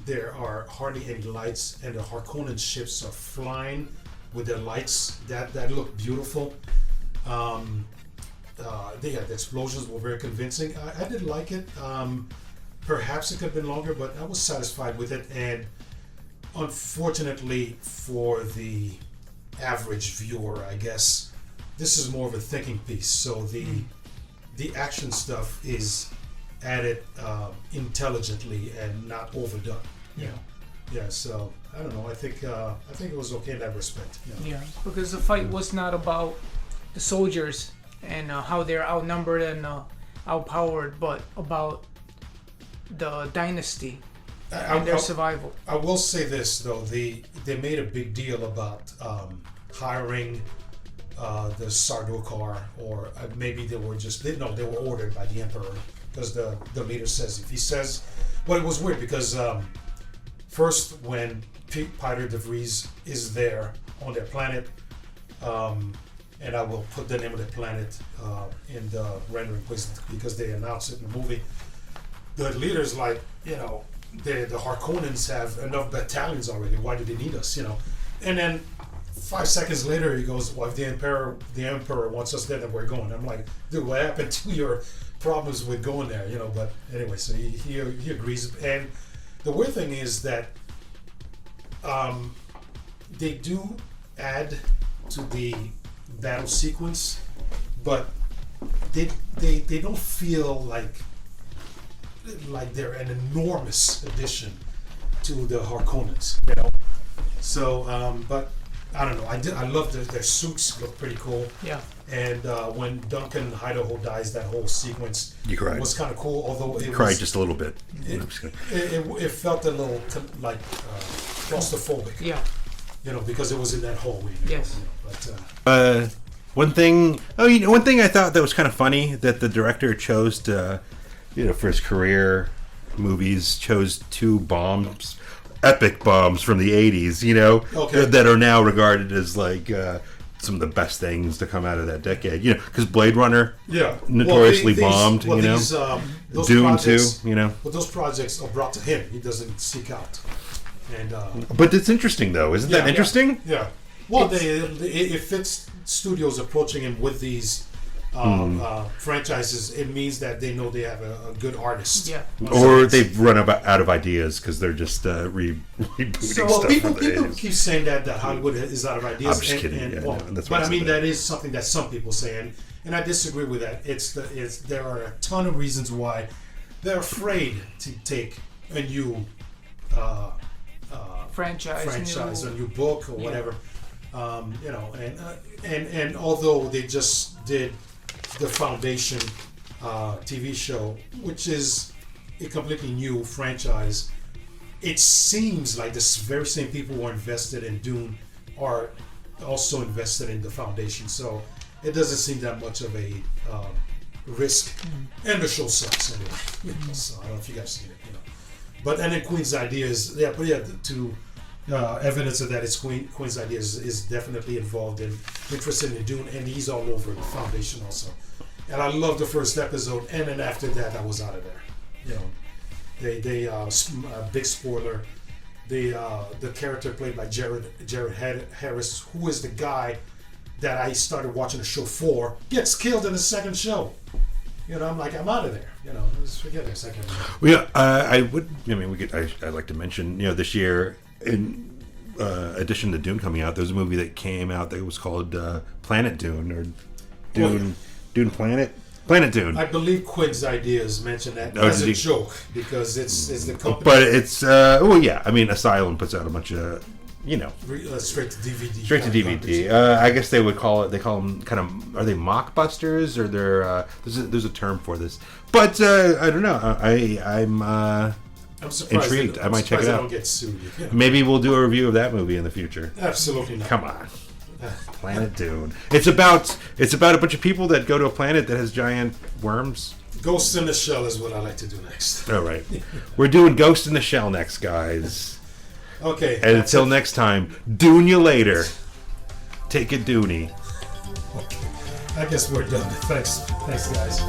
there are hardly any lights and the Harkonnen ships are flying with their lights. That looked beautiful. The explosions were very convincing. I did like it. Perhaps it could have been longer, but I was satisfied with it. And unfortunately for the average viewer, I guess this is more of a thinking piece. So the action stuff is added intelligently and not overdone. Yeah. Yeah. So I don't know. I think it was okay in that respect. Yeah, because the fight was not about the soldiers and how they're outnumbered and outpowered, but about the dynasty and their survival. I will say this though: they made a big deal about hiring the Sardaukar, or maybe they were ordered by the Emperor, because the leader says, if he says, well, it was weird because first when Peter de Vries is there on their planet, and I will put the name of the planet in the rendering place because they announced it in the movie. The leader's like, you know, the Harkonnens have enough battalions already. Why do they need us? You know, and then 5 seconds later he goes, well, if the Emperor wants us there, then we're going. I'm like, dude, what happened to your problems with going there? You know, but anyway, so he agrees. And the weird thing is that they do add to the battle sequence, but they don't feel like they're an enormous addition to the Harkonnens, you know. So, but I don't know. I love their suits look pretty cool. Yeah. And when Duncan Idaho dies, that whole sequence was kind of cool. Although it cried just a little bit. It felt a little like claustrophobic. Yeah. You know, because it was in that hallway. Yes. You know, but one thing I thought that was kind of funny that the director chose to, you know, for his career movies, chose two bombs, epic bombs from the 80s, you know, that are now regarded as like some of the best things to come out of that decade, you know, because Blade Runner, notoriously bombed, you know, those Dune too, you know. But those projects are brought to him. He doesn't seek out. And but it's interesting though, isn't that interesting? Yeah. Well, it fits studios approaching him with these franchises. It means that they know they have a good artist. Yeah. Or they've run out of ideas because they're just rebooting stuff. People keep saying that Hollywood is out of ideas. I'm just kidding. But I mean, that is something that some people say, and I disagree with that. There are a ton of reasons why they're afraid to take a new franchise, a new book or whatever. You know, and although they just did the Foundation TV show, which is a completely new franchise, it seems like the very same people who are invested in Dune are also invested in the Foundation. So it doesn't seem that much of a risk, and the show sucks anyway. So I don't know if you guys seen it, you know. But and then Queen's idea is to evidence of that is Queen's idea is definitely involved and interested in Dune, and he's all over the Foundation also. And I love the first episode, and then after that, I was out of there. You know, big spoiler. The character played by Jared Harris, who is the guy that I started watching the show for, gets killed in the second show. You know, I'm like, I'm out of there. You know, just forget it. Second. Well, yeah, I would. I mean, I'd like to mention, you know, this year in addition to Dune coming out, there's a movie that came out that was called Planet Dune or Dune. Dune Planet Dune. I believe Quinn's ideas mentioned that as a joke because it's the company. But it's well, yeah. I mean, Asylum puts out a bunch of, you know, straight to DVD. Straight to DVD. I guess they would call it. They call them kind of. Are they mockbusters or they're? There's a term for this. But I don't know. I'm surprised intrigued. I might check it I out. don't get sued. You know? Maybe we'll do a review of that movie in the future. Absolutely not. Come on. Planet Dune. It's about a bunch of people that go to a planet that has giant worms. Ghost in the Shell is what I like to do next. All right. We're doing Ghost in the Shell next, guys. Okay. And until next time, Dune you later. Take it, Dooney. Okay. I guess we're done. Thanks guys.